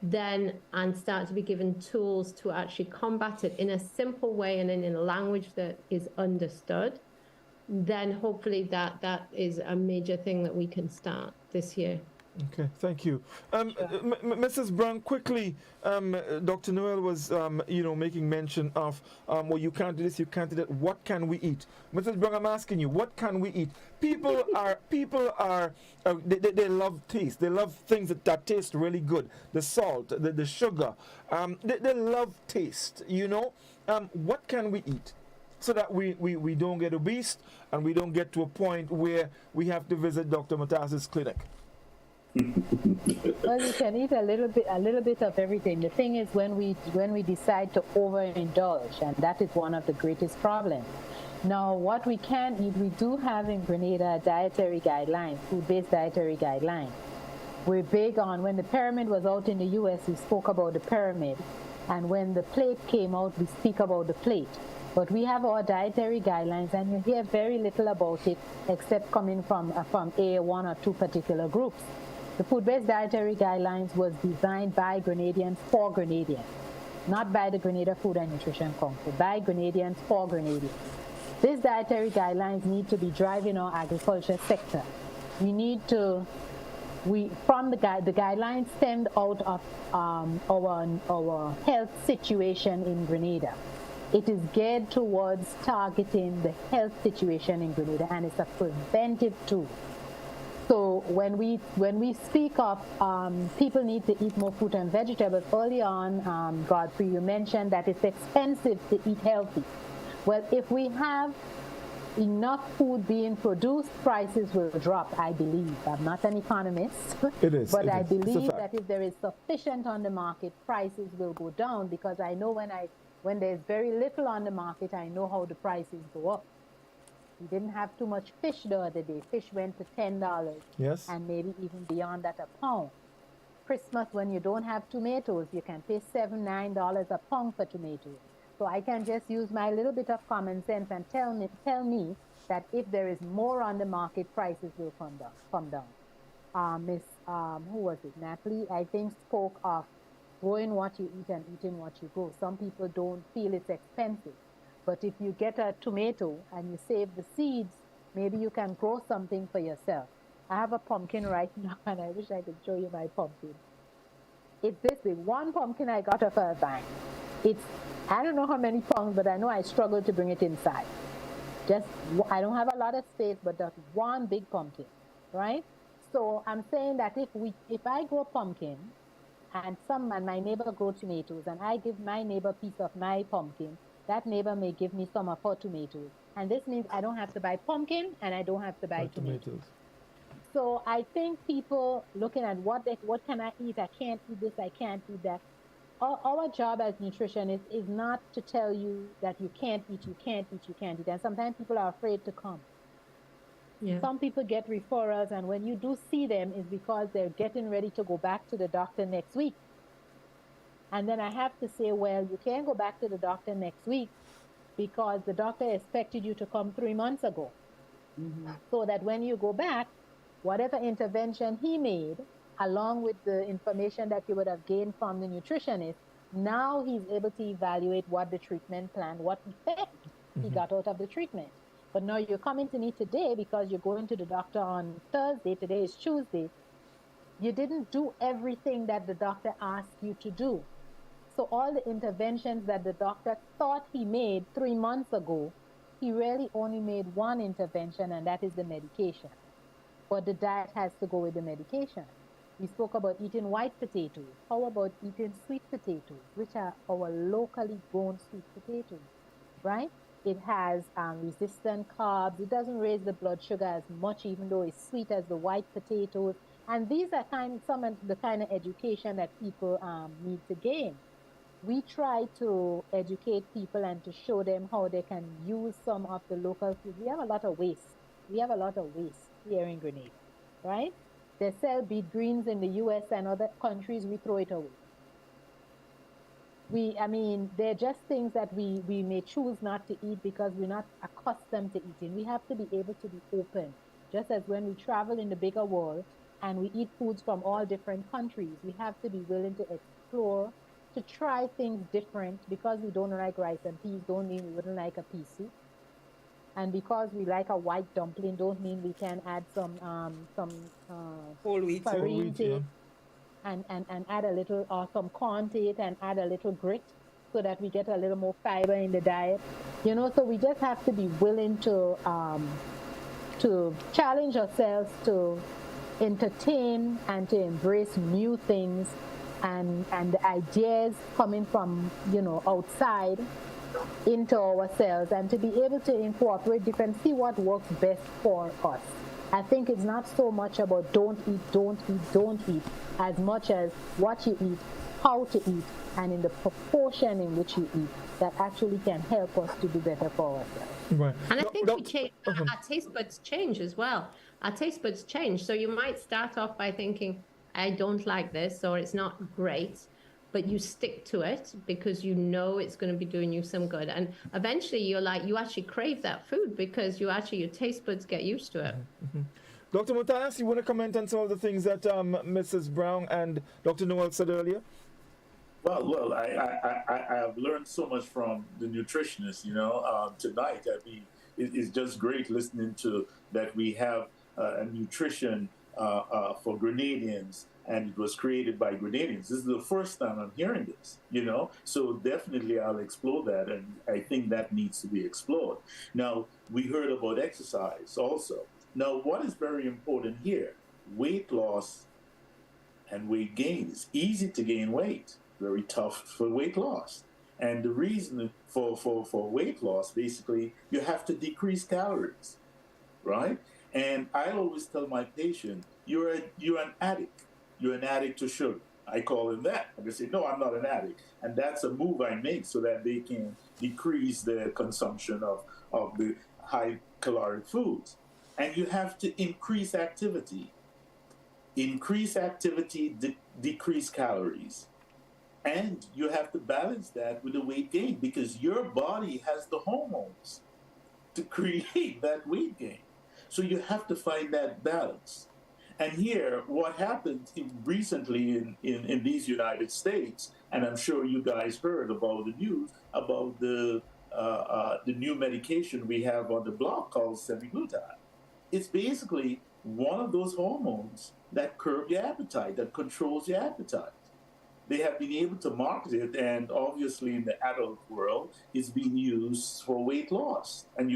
S12: then and start to be given tools to actually combat it in a simple way and in a language that is understood, then hopefully that is a major thing that we can start this year.
S1: Okay, thank you. Mrs. Brown, quickly, Dr. Noel was, making mention of, well, you can't do this, you can't do that. What can we eat? Mrs. Brown, I'm asking you, what can we eat? People are, they love taste. They love things that taste really good. The salt, the sugar. They love taste, What can we eat? So that we don't get obese and we don't get to a point where we have to visit Dr. Mathias' clinic.
S11: Well, you can eat a little bit of everything. The thing is, when we decide to overindulge, and that is one of the greatest problems. Now, what we can eat, we do have in Grenada dietary guidelines, food-based dietary guidelines. We're big on, when the pyramid was out in the U.S., we spoke about the pyramid. And when the plate came out, we speak about the plate. But we have our dietary guidelines, and you hear very little about it except coming from one or two particular groups. The food-based dietary guidelines was designed by Grenadians for Grenadians, not by the Grenada Food and Nutrition Council, by Grenadians for Grenadians. These dietary guidelines need to be driving our agriculture sector. The guidelines stemmed out of our health situation in Grenada. It is geared towards targeting the health situation in Grenada, and it's a preventive tool. So when we speak of people need to eat more fruit and vegetables, early on, Godfrey, you mentioned that it's expensive to eat healthy. Well, if we have enough food being produced, prices will drop, I believe. I'm not an economist, but I believe that if there is sufficient on the market, prices will go down, because I know when there's very little on the market, I know how the prices go up. We didn't have too much fish the other day. Fish went to $10,
S1: yes,
S11: and maybe even beyond that a pound. Christmas, when you don't have tomatoes, you can pay $7, $9 a pound for tomatoes. So I can just use my little bit of common sense and tell me that if there is more on the market, prices will come down. Who was it? Nataly, I think, spoke of growing what you eat and eating what you grow. Some people don't feel it's expensive. But if you get a tomato and you save the seeds, maybe you can grow something for yourself. I have a pumpkin right now, and I wish I could show you my pumpkin. It's this big. One pumpkin I got off a vine. I don't know how many pounds, but I know I struggled to bring it inside. I don't have a lot of space, but that's one big pumpkin, right? So I'm saying that if I grow pumpkin, and my neighbor grow tomatoes, and I give my neighbor a piece of my pumpkin, that neighbor may give me some of her tomatoes. And this means I don't have to buy pumpkin, and I don't have to buy tomatoes. So I think people looking at what can I eat? I can't eat this, I can't eat that. Our job as nutritionists is not to tell you that you can't eat. And sometimes people are afraid to come. Yeah. Some people get referrals, and when you do see them, it's because they're getting ready to go back to the doctor next week. And then I have to say, well, you can't go back to the doctor next week because the doctor expected you to come 3 months ago. Mm-hmm. So that when you go back, whatever intervention he made, along with the information that you would have gained from the nutritionist, now he's able to evaluate what the treatment plan, what effect he got out of the treatment. But now you're coming to me today because you're going to the doctor on Thursday, today is Tuesday. You didn't do everything that the doctor asked you to do. So all the interventions that the doctor thought he made 3 months ago, he really only made one intervention, and that is the medication. But the diet has to go with the medication. We spoke about eating white potatoes. How about eating sweet potatoes, which are our locally grown sweet potatoes, right? It has resistant carbs. It doesn't raise the blood sugar as much, even though it's sweet as the white potatoes. And these are some of the kind of education that people need to gain. We try to educate people and to show them how they can use some of the local food. We have a lot of waste. Here in Grenada, right? They sell beet greens in the US and other countries, we throw it away. They're just things that we may choose not to eat because we're not accustomed to eating. We have to be able to be open. Just as when we travel in the bigger world and we eat foods from all different countries, we have to be willing to explore, to try things different. Because we don't like rice and peas, don't mean we wouldn't like a pea soup. And because we like a white dumpling, don't mean we can add some
S4: whole wheat,
S11: yeah, and add a little, or some corn to it and add a little grit so that we get a little more fiber in the diet. So we just have to be willing to challenge ourselves, to entertain and to embrace new things and the ideas coming from, outside into ourselves, and to be able to incorporate different, see what works best for us. I think it's not so much about don't eat, as much as what you eat, how to eat, and in the proportion in which you eat, that actually can help us to do better for ourselves.
S1: Right.
S12: And I think our taste buds change as well. Our taste buds change. So you might start off by thinking, I don't like this, or it's not great. but you stick to it because you know it's going to be doing you some good. And eventually you actually crave that food because your taste buds get used to it.
S1: Mm-hmm. Dr. Mathias, you want to comment on some of the things that Mrs. Brown and Dr. Noel said earlier?
S19: Well, I have learned so much from the nutritionists, tonight. I mean, it's just great listening to that we have a nutrition for Grenadians, and it was created by Grenadians. This is the first time I'm hearing this, so definitely I'll explore that, and I think that needs to be explored. Now, we heard about exercise also. Now, what is very important here, weight loss and weight gain. It's easy to gain weight, very tough for weight loss. And the reason for weight loss, basically, you have to decrease calories, right? And I always tell my patient, you're an addict. You're an addict to sugar. I call them that. And they say, no, I'm not an addict. And that's a move I make so that they can decrease their consumption of the high caloric foods. And you have to increase activity. Increase activity, decrease calories. And you have to balance that with the weight gain because your body has the hormones to create that weight gain. So you have to find that balance. And here, what happened recently in these United States, and I'm sure you guys heard about the news, about the new medication we have on the block called semaglutide. It's basically one of those hormones that curb your appetite, that controls your appetite. They have been able to market it, and obviously in the adult world, it's being used for weight loss. And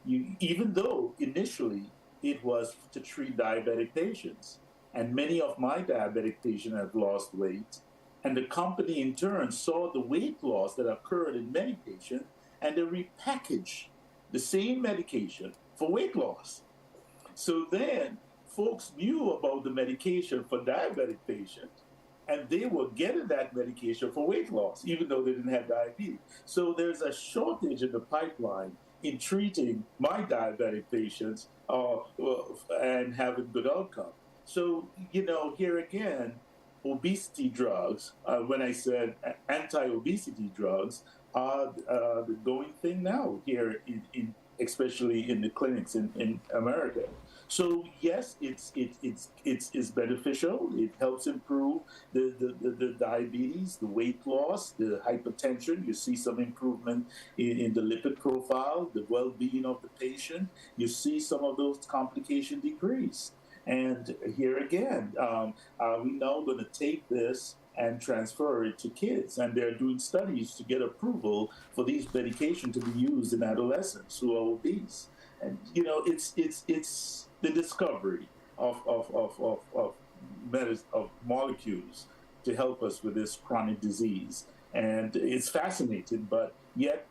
S19: even though initially it was to treat diabetic patients, and many of my diabetic patients have lost weight, and the company in turn saw the weight loss that occurred in many patients, and they repackaged the same medication for weight loss. So then folks knew about the medication for diabetic patients, and they were getting that medication for weight loss, even though they didn't have diabetes. So there's a shortage in the pipeline in treating my diabetic patients and having good outcome. So, here again, obesity drugs, when I said anti-obesity drugs, are the going thing now here, especially in the clinics in America. So yes, it's beneficial. It helps improve the diabetes, the weight loss, the hypertension. You see some improvement in the lipid profile, the well-being of the patient. You see some of those complications decrease. And here again, are we now going to take this and transfer it to kids? And they're doing studies to get approval for these medications to be used in adolescents who are obese. And it's the discovery of molecules to help us with this chronic disease. And it's fascinating, but yet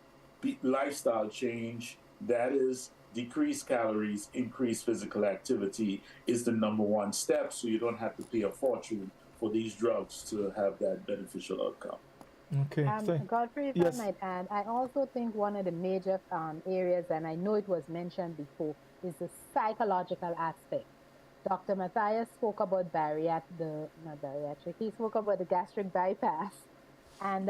S19: lifestyle change, that is decrease calories, increase physical activity, is the number one step, so you don't have to pay a fortune for these drugs to have that beneficial outcome.
S1: Okay.
S11: Godfrey, if
S1: yes.
S11: I might add, I also think one of the major areas, and I know it was mentioned before, is the psychological aspect. Dr. Mathias spoke about he spoke about the gastric bypass. And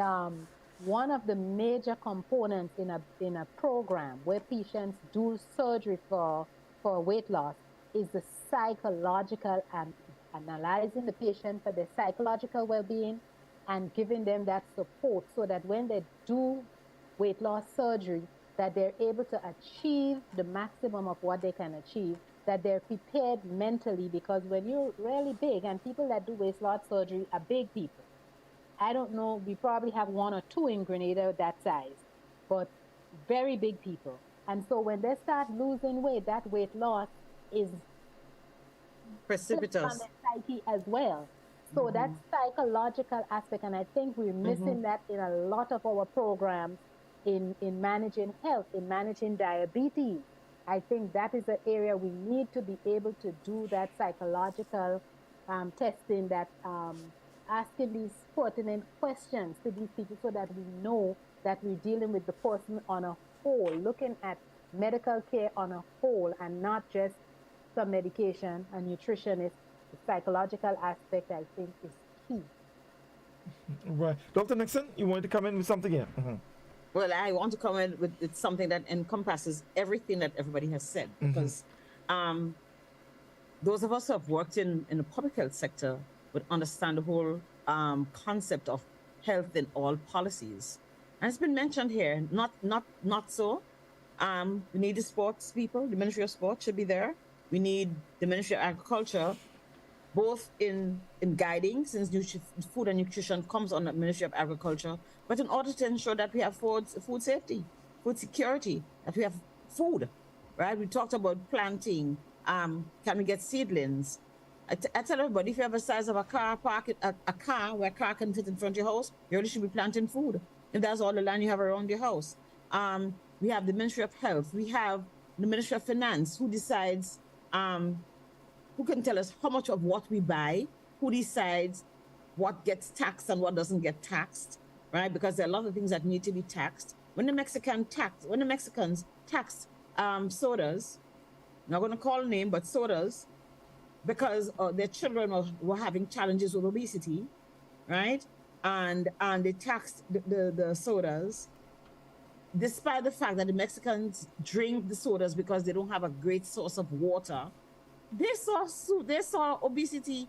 S11: one of the major components in a program where patients do surgery for weight loss is the psychological and analyzing the patient for their psychological well-being and giving them that support so that when they do weight loss surgery, that they're able to achieve the maximum of what they can achieve, that they're prepared mentally, because when you're really big, and people that do weight loss surgery are big people. I don't know, we probably have one or two in Grenada that size, but very big people. And so when they start losing weight, that weight loss is
S4: precipitous
S11: on the psyche as well. So that psychological aspect, and I think we're missing that in a lot of our programs in managing health, in managing diabetes. I think that is an area we need to be able to do that psychological testing, that asking these pertinent questions to these people so that we know that we're dealing with the person on a whole, looking at medical care on a whole and not just some medication, a nutritionist. The psychological aspect, I think, is key.
S1: Right. Dr. Nixon, you wanted to come in with something here?
S4: Well, I want to come in with something that encompasses everything that everybody has said, because those of us who have worked in the public health sector would understand the whole concept of health in all policies. And it's been mentioned here, not so. We need the sports people. The Ministry of Sport should be there. We need the Ministry of Agriculture, both in guiding, since food and nutrition comes on the Ministry of Agriculture, but in order to ensure that we have food safety, food security, that we have food, right? We talked about planting. Can we get seedlings? I tell everybody, if you have the size of a car, a car where a car can fit in front of your house, you really should be planting food. If that's all the land you have around your house. We have the Ministry of Health. We have the Ministry of Finance, who decides, who can tell us how much of what we buy, who decides what gets taxed and what doesn't get taxed, right? Because there are a lot of things that need to be taxed. When the Mexicans taxed sodas, I'm not going to call a name, but sodas, because their children were having challenges with obesity, right? And they taxed the sodas, despite the fact that the Mexicans drink the sodas because they don't have a great source of water. They saw obesity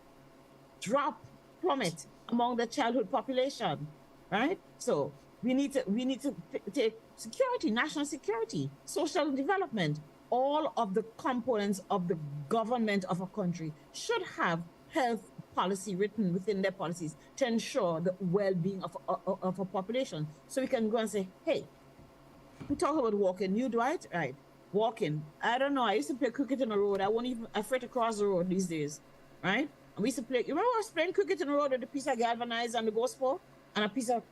S4: plummet among the childhood population, right? So we need to take security, national security, social development. All of the components of the government of a country should have health policy written within their policies to ensure the well-being of a population. So we can go and say, hey, we talk about walking. You, Dwight, right? Walking. I don't know. I used to play cricket in the road. I won't even afraid to cross the road these days, right? And we used to play. You remember I was playing cricket in the road with a piece of galvanized and the ghost ball and a piece of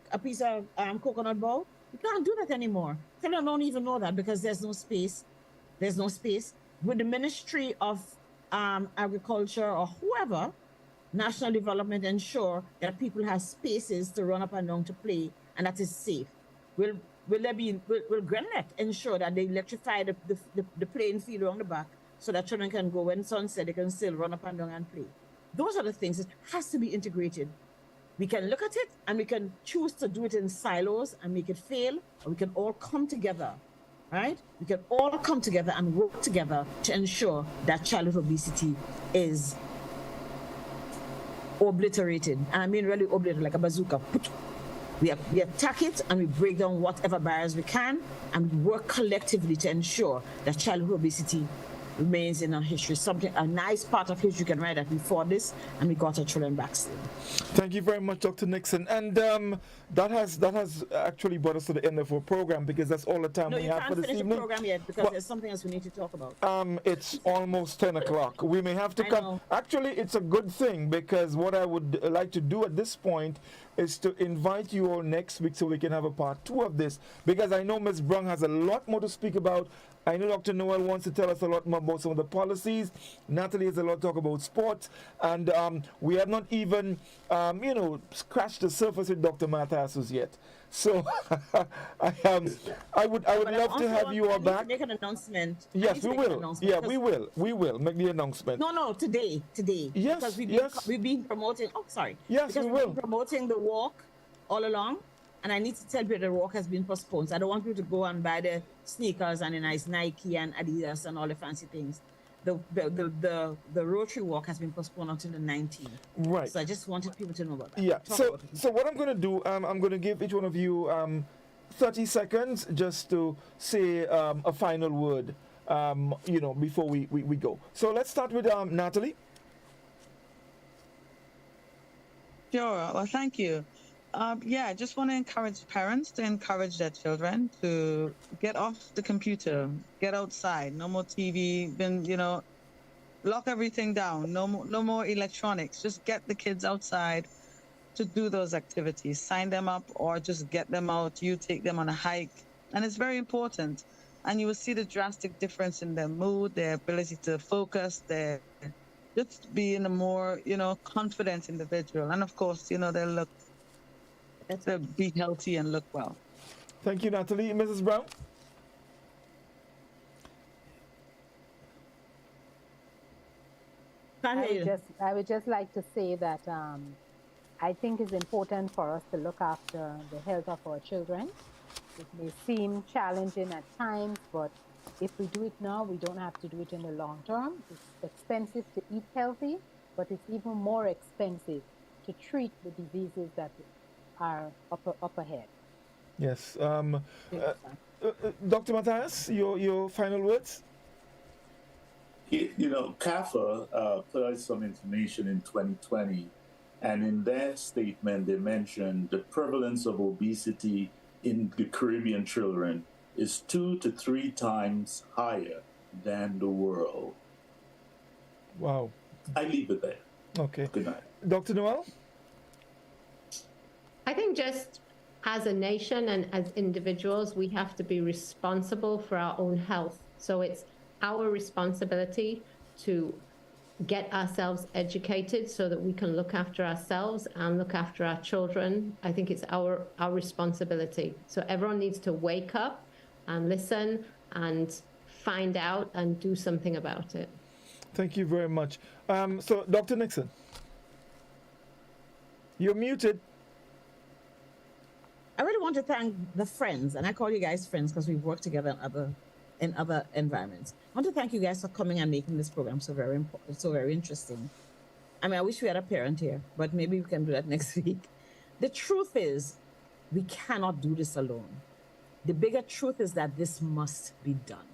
S4: coconut ball. You can't do that anymore. Children don't even know that because there's no space. There's no space. With the Ministry of Agriculture or whoever, national development, ensure that people have spaces to run up and down to play and that is safe. Will Grenlet ensure that they electrify the playing field around the back so that children can go when sunset, they can still run up and down and play? Those are the things that has to be integrated. We can look at it and we can choose to do it in silos and make it fail, or we can all come together, right? We can all come together and work together to ensure that childhood obesity is obliterated. And I mean really obliterated, like a bazooka. We attack it and we break down whatever barriers we can, and we work collectively to ensure that childhood obesity remains in our history. A nice part of history can write that we fought this and we got our children back still.
S1: Thank you very much, Dr. Nixon. And that has actually brought us to the end of our program, because that's all the time we have for this evening.
S4: No, you can't finish the program yet, because there's something else we need to talk about.
S1: It's almost 10 o'clock. We may have to come. Actually, it's a good thing, because what I would like to do at this point is to invite you all next week so we can have a part 2 of this, because I know Ms. Brung has a lot more to speak about. I know Dr. Noel wants to tell us a lot more about some of the policies. Nataly has a lot to talk about sports. And we have not even, scratched the surface with Dr. Mathias yet. So I would love to have you all back.
S4: Make an announcement.
S1: Yes, we will. Yeah, we will. We will make the announcement.
S4: No, today.
S1: Yes,
S4: because we've been promoting. Oh, sorry.
S1: Yes,
S4: because
S1: we will.
S4: We've been promoting the walk all along. And I need to tell people the walk has been postponed. So I don't want people to go and buy the sneakers and the nice Nike and Adidas and all the fancy things. The Rotary walk has been postponed until the 19th.
S1: Right.
S4: So I just wanted people to know about that.
S1: Yeah. So what I'm going to do, I'm going to give each one of you 30 seconds just to say a final word, before we go. So let's start with Nataly.
S10: Sure. Well, thank you. I just want to encourage parents to encourage their children to get off the computer, get outside, no more TV, lock everything down, no more electronics. Just get the kids outside to do those activities. Sign them up or just get them out. You take them on a hike. And it's very important. And you will see the drastic difference in their mood, their ability to focus, their just being a more, confident individual. And of course, they'll to be healthy and look well.
S1: Thank you, Nataly. Mrs. Brown?
S11: I would just like to say that I think it's important for us to look after the health of our children. It may seem challenging at times, but if we do it now, we don't have to do it in the long term. It's expensive to eat healthy, but it's even more expensive to treat the diseases that are up ahead.
S1: Yes. Dr. Mathias, your final words?
S19: You know, CAFA put out some information in 2020, and in their statement, they mentioned the prevalence of obesity in the Caribbean children is 2 to 3 times higher than the world.
S1: Wow.
S19: I leave it there.
S1: Okay.
S19: Good night.
S1: Dr. Noel?
S12: I think just as a nation and as individuals, we have to be responsible for our own health. So it's our responsibility to get ourselves educated so that we can look after ourselves and look after our children. I think it's our responsibility. So everyone needs to wake up and listen and find out and do something about it.
S1: Thank you very much. So, Dr. Nixon, you're muted.
S4: I really want to thank the friends, and I call you guys friends because we've worked together in other environments. I want to thank you guys for coming and making this program so very important, so very interesting. I mean, I wish we had a parent here, but maybe we can do that next week. The truth is, we cannot do this alone. The bigger truth is that this must be done.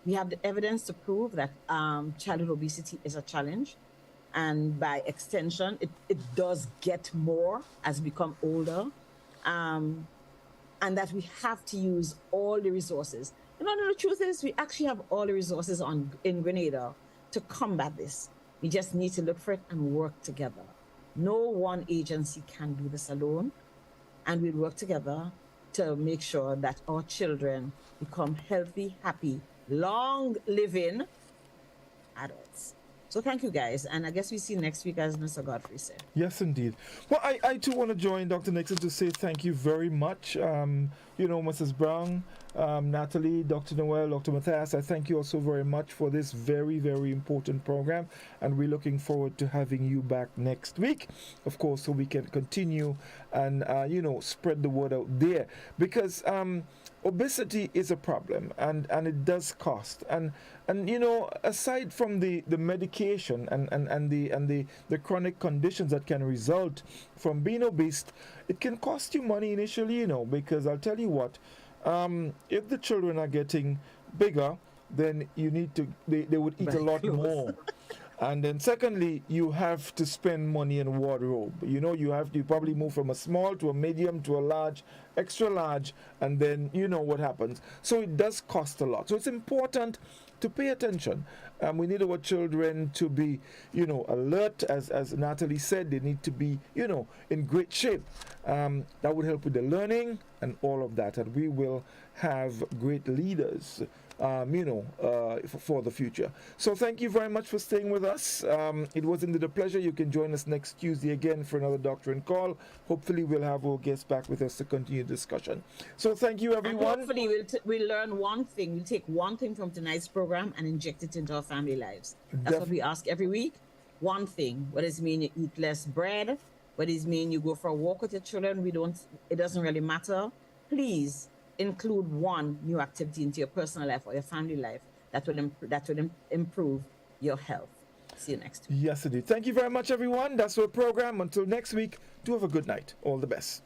S4: We have the evidence to prove that childhood obesity is a challenge. And by extension, it does get more as we become older. And that we have to use all the resources. You know, the truth is we actually have all the resources in Grenada to combat this. We just need to look for it and work together. No one agency can do this alone. And we'll work together to make sure that our children become healthy, happy, long-living adults. So thank you, guys. And I guess we see you next week, as Mr. Godfrey said.
S1: Yes, indeed. Well, I too want to join Dr. Nixon to say thank you very much. You know, Mrs. Brown, Nataly, Dr. Noel, Dr. Mathias, I thank you also very much for this very, very important program. And we're looking forward to having you back next week, of course, so we can continue and, you know, spread the word out there. Because obesity is a problem, and it does cost. And you know, aside from the medication and the chronic conditions that can result from being obese, it can cost you money initially, you know, because I'll tell you what, if the children are getting bigger, then you need to, they would eat a lot more. And then secondly, you have to spend money in wardrobe. You know, you probably move from a small to a medium to a large, extra large, and then you know what happens. So it does cost a lot. So it's important to pay attention. We need our children to be, you know, alert, as Nataly said. They need to be, you know, in great shape. That would help with the learning and all of that. And we will have great leaders, you know, for the future. So thank you very much for staying with us. It was indeed a pleasure. You can join us next Tuesday again for another Doctrine Call. Hopefully we'll have our guests back with us to continue the discussion. So thank you, everyone.
S4: And hopefully we'll learn one thing. We'll take one thing from tonight's program and inject it into our family lives. That's what we ask every week. One thing. What does it mean you eat less bread? What does it mean you go for a walk with your children? It doesn't really matter. Please include one new activity into your personal life or your family life that will improve your health. See you next week.
S1: Yes, indeed. Thank you very much, everyone. That's our program. Until next week, do have a good night. All the best.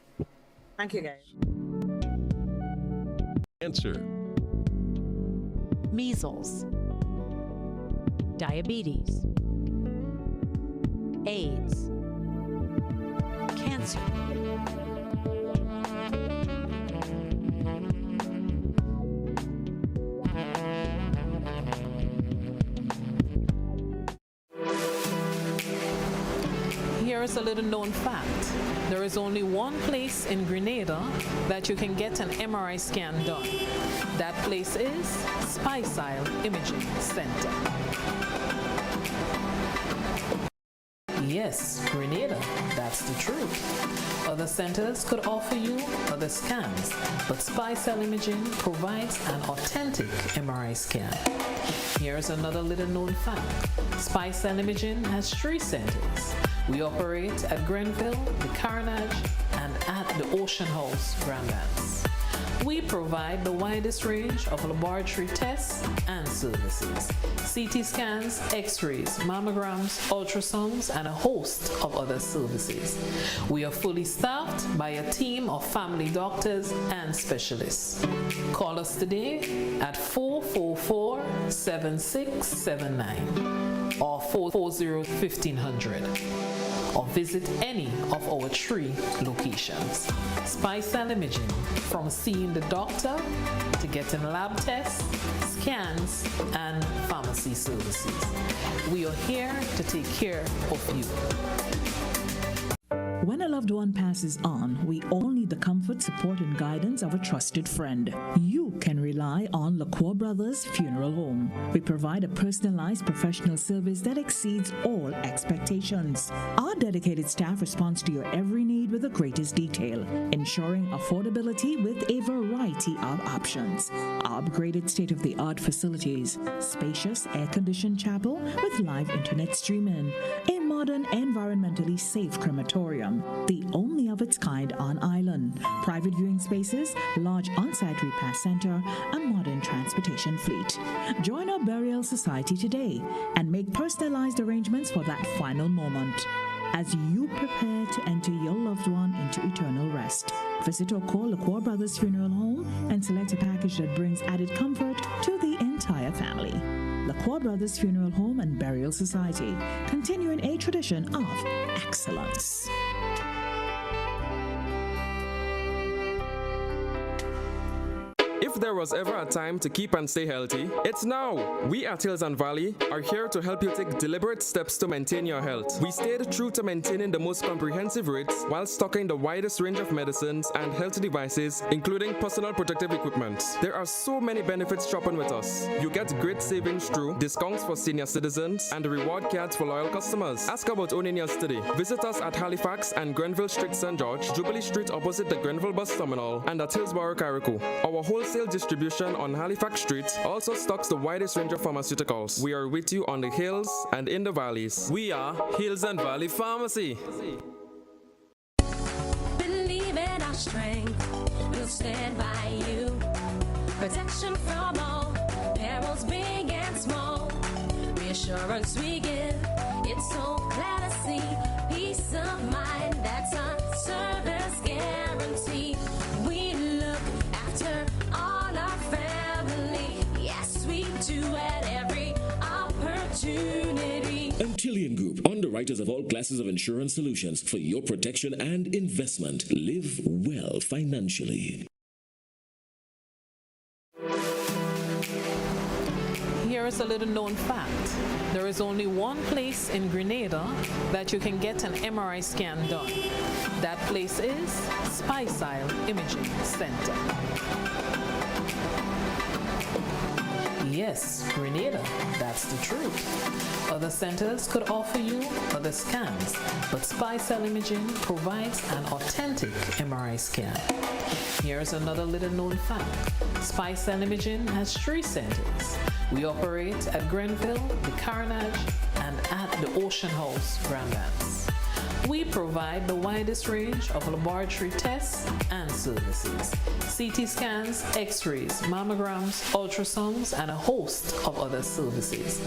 S4: Thank you, guys.
S9: Answer.
S18: Measles, diabetes, AIDS, cancer. Here is a little known fact. There is only one place in Grenada that you can get an MRI scan done. That place is Speysile Imaging Center. Yes, Grenada, that's the truth. Other centers could offer you other scans, but Speysile Imaging provides an authentic MRI scan. Here's another little known fact. Speysile Imaging has 3 centers. We operate at Grenville, the Carnage, and at the Ocean House, Grandlands. We provide the widest range of laboratory tests and services: CT scans, x-rays, mammograms, ultrasounds, and a host of other services. We are fully staffed by a team of family doctors and specialists. Call us today at 444-7679 or 440-1500. or visit any of our 3 locations. Spicel Imaging, from seeing the doctor to getting lab tests, scans, and pharmacy services. We are here to take care of you.
S20: When a loved one passes on, we all need the comfort, support, and guidance of a trusted friend. You can rely on LaCour Brothers Funeral Home. We provide a personalized professional service that exceeds all expectations. Our dedicated staff responds to your every need with the greatest detail, ensuring affordability with a variety of options. Our upgraded state-of-the-art facilities, spacious air-conditioned chapel with live internet streaming, a modern, environmentally safe crematorium, the only of its kind on island, private viewing spaces, large on-site repast center, a modern transportation fleet. Join our burial society today and make personalized arrangements for that final moment. As you prepare to enter your loved one into eternal rest, visit or call LaCour Brothers Funeral Home and select a package that brings added comfort to the entire family. LaCour Brothers Funeral Home and Burial Society, continuing a tradition of excellence.
S13: If there was ever a time to keep and stay healthy, it's now. We at Hills and Valley are here to help you take deliberate steps to maintain your health. We stayed true to maintaining the most comprehensive rates while stocking the widest range of medicines and health devices, including personal protective equipment. There are so many benefits shopping with us. You get great savings through discounts for senior citizens and reward cards for loyal customers. Ask about owning yours today. Visit us at Halifax and Grenville Street, St. George, Jubilee Street opposite the Grenville Bus Terminal, and at Hillsborough, Carrico. Our wholesale distribution on Halifax Street also stocks the widest range of pharmaceuticals. We are with you on the hills and in the valleys. We are Hills and Valley Pharmacy.
S14: Believe in our strength, we'll stand by you. Protection from all perils, big and small. Reassurance we give, it's so clear to see. Peace of mind, that's our service guarantee. We look after all our family, yes we do, at every opportunity.
S15: Antillean Group, underwriters of all classes of insurance solutions for your protection and investment. Live well financially.
S18: Here is a little known fact. There is only one place in Grenada that you can get an MRI scan done. That place is Spicel Imaging Center. Yes, Grenada, that's the truth. Other centers could offer you other scans, but Spicel Imaging provides an authentic MRI scan. Here's another little known fact. Spicel Imaging has 3 centers. We operate at Grenville, the Carnage, and at the Ocean House, Grandlands. We provide the widest range of laboratory tests and services: CT scans, x-rays, mammograms, ultrasounds, and a host of other services.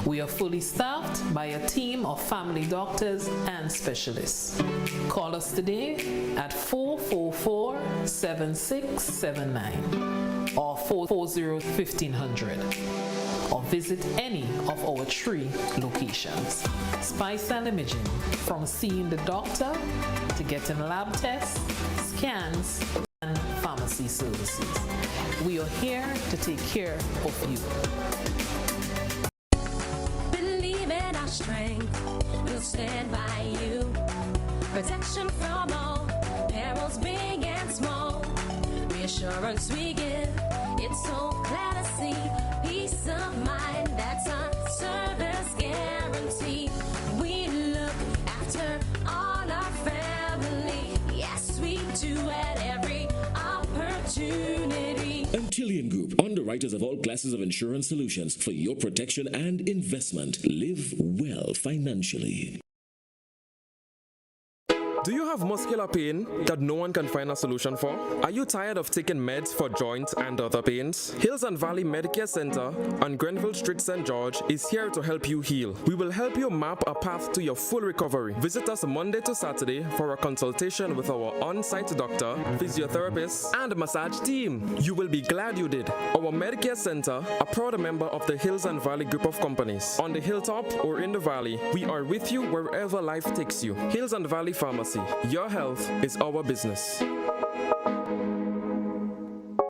S18: We are fully staffed by a team of family doctors and specialists. Call us today at 444-7679 or 440-1500. or visit any of our 3 locations. Spicel Imaging, from seeing the doctor to getting lab tests, scans, and pharmacy services. We are here to take care of you.
S14: Believe in our strength, we'll stand by you. Protection from all perils, big and small. Reassurance we give, it's so clear to see. Peace of mind, that's our service guarantee. We look after all our family, yes we do, at every opportunity.
S15: Antillean Group, underwriters of all classes of insurance solutions for your protection and investment. Live well financially.
S13: Do you have muscular pain that no one can find a solution for? Are you tired of taking meds for joint and other pains? Hills and Valley Medicare Center on Grenville Street, St. George is here to help you heal. We will help you map a path to your full recovery. Visit us Monday to Saturday for a consultation with our on-site doctor, physiotherapist, and massage team. You will be glad you did. Our Medicare Center, a proud member of the Hills and Valley group of companies. On the hilltop or in the valley, we are with you wherever life takes you. Hills and Valley Pharmacy. Your health is our business.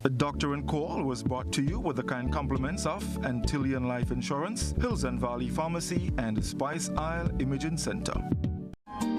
S1: The Doctor and Call was brought to you with the kind compliments of Antillean Life Insurance, Hills and Valley Pharmacy, and Spice Isle Imaging Center.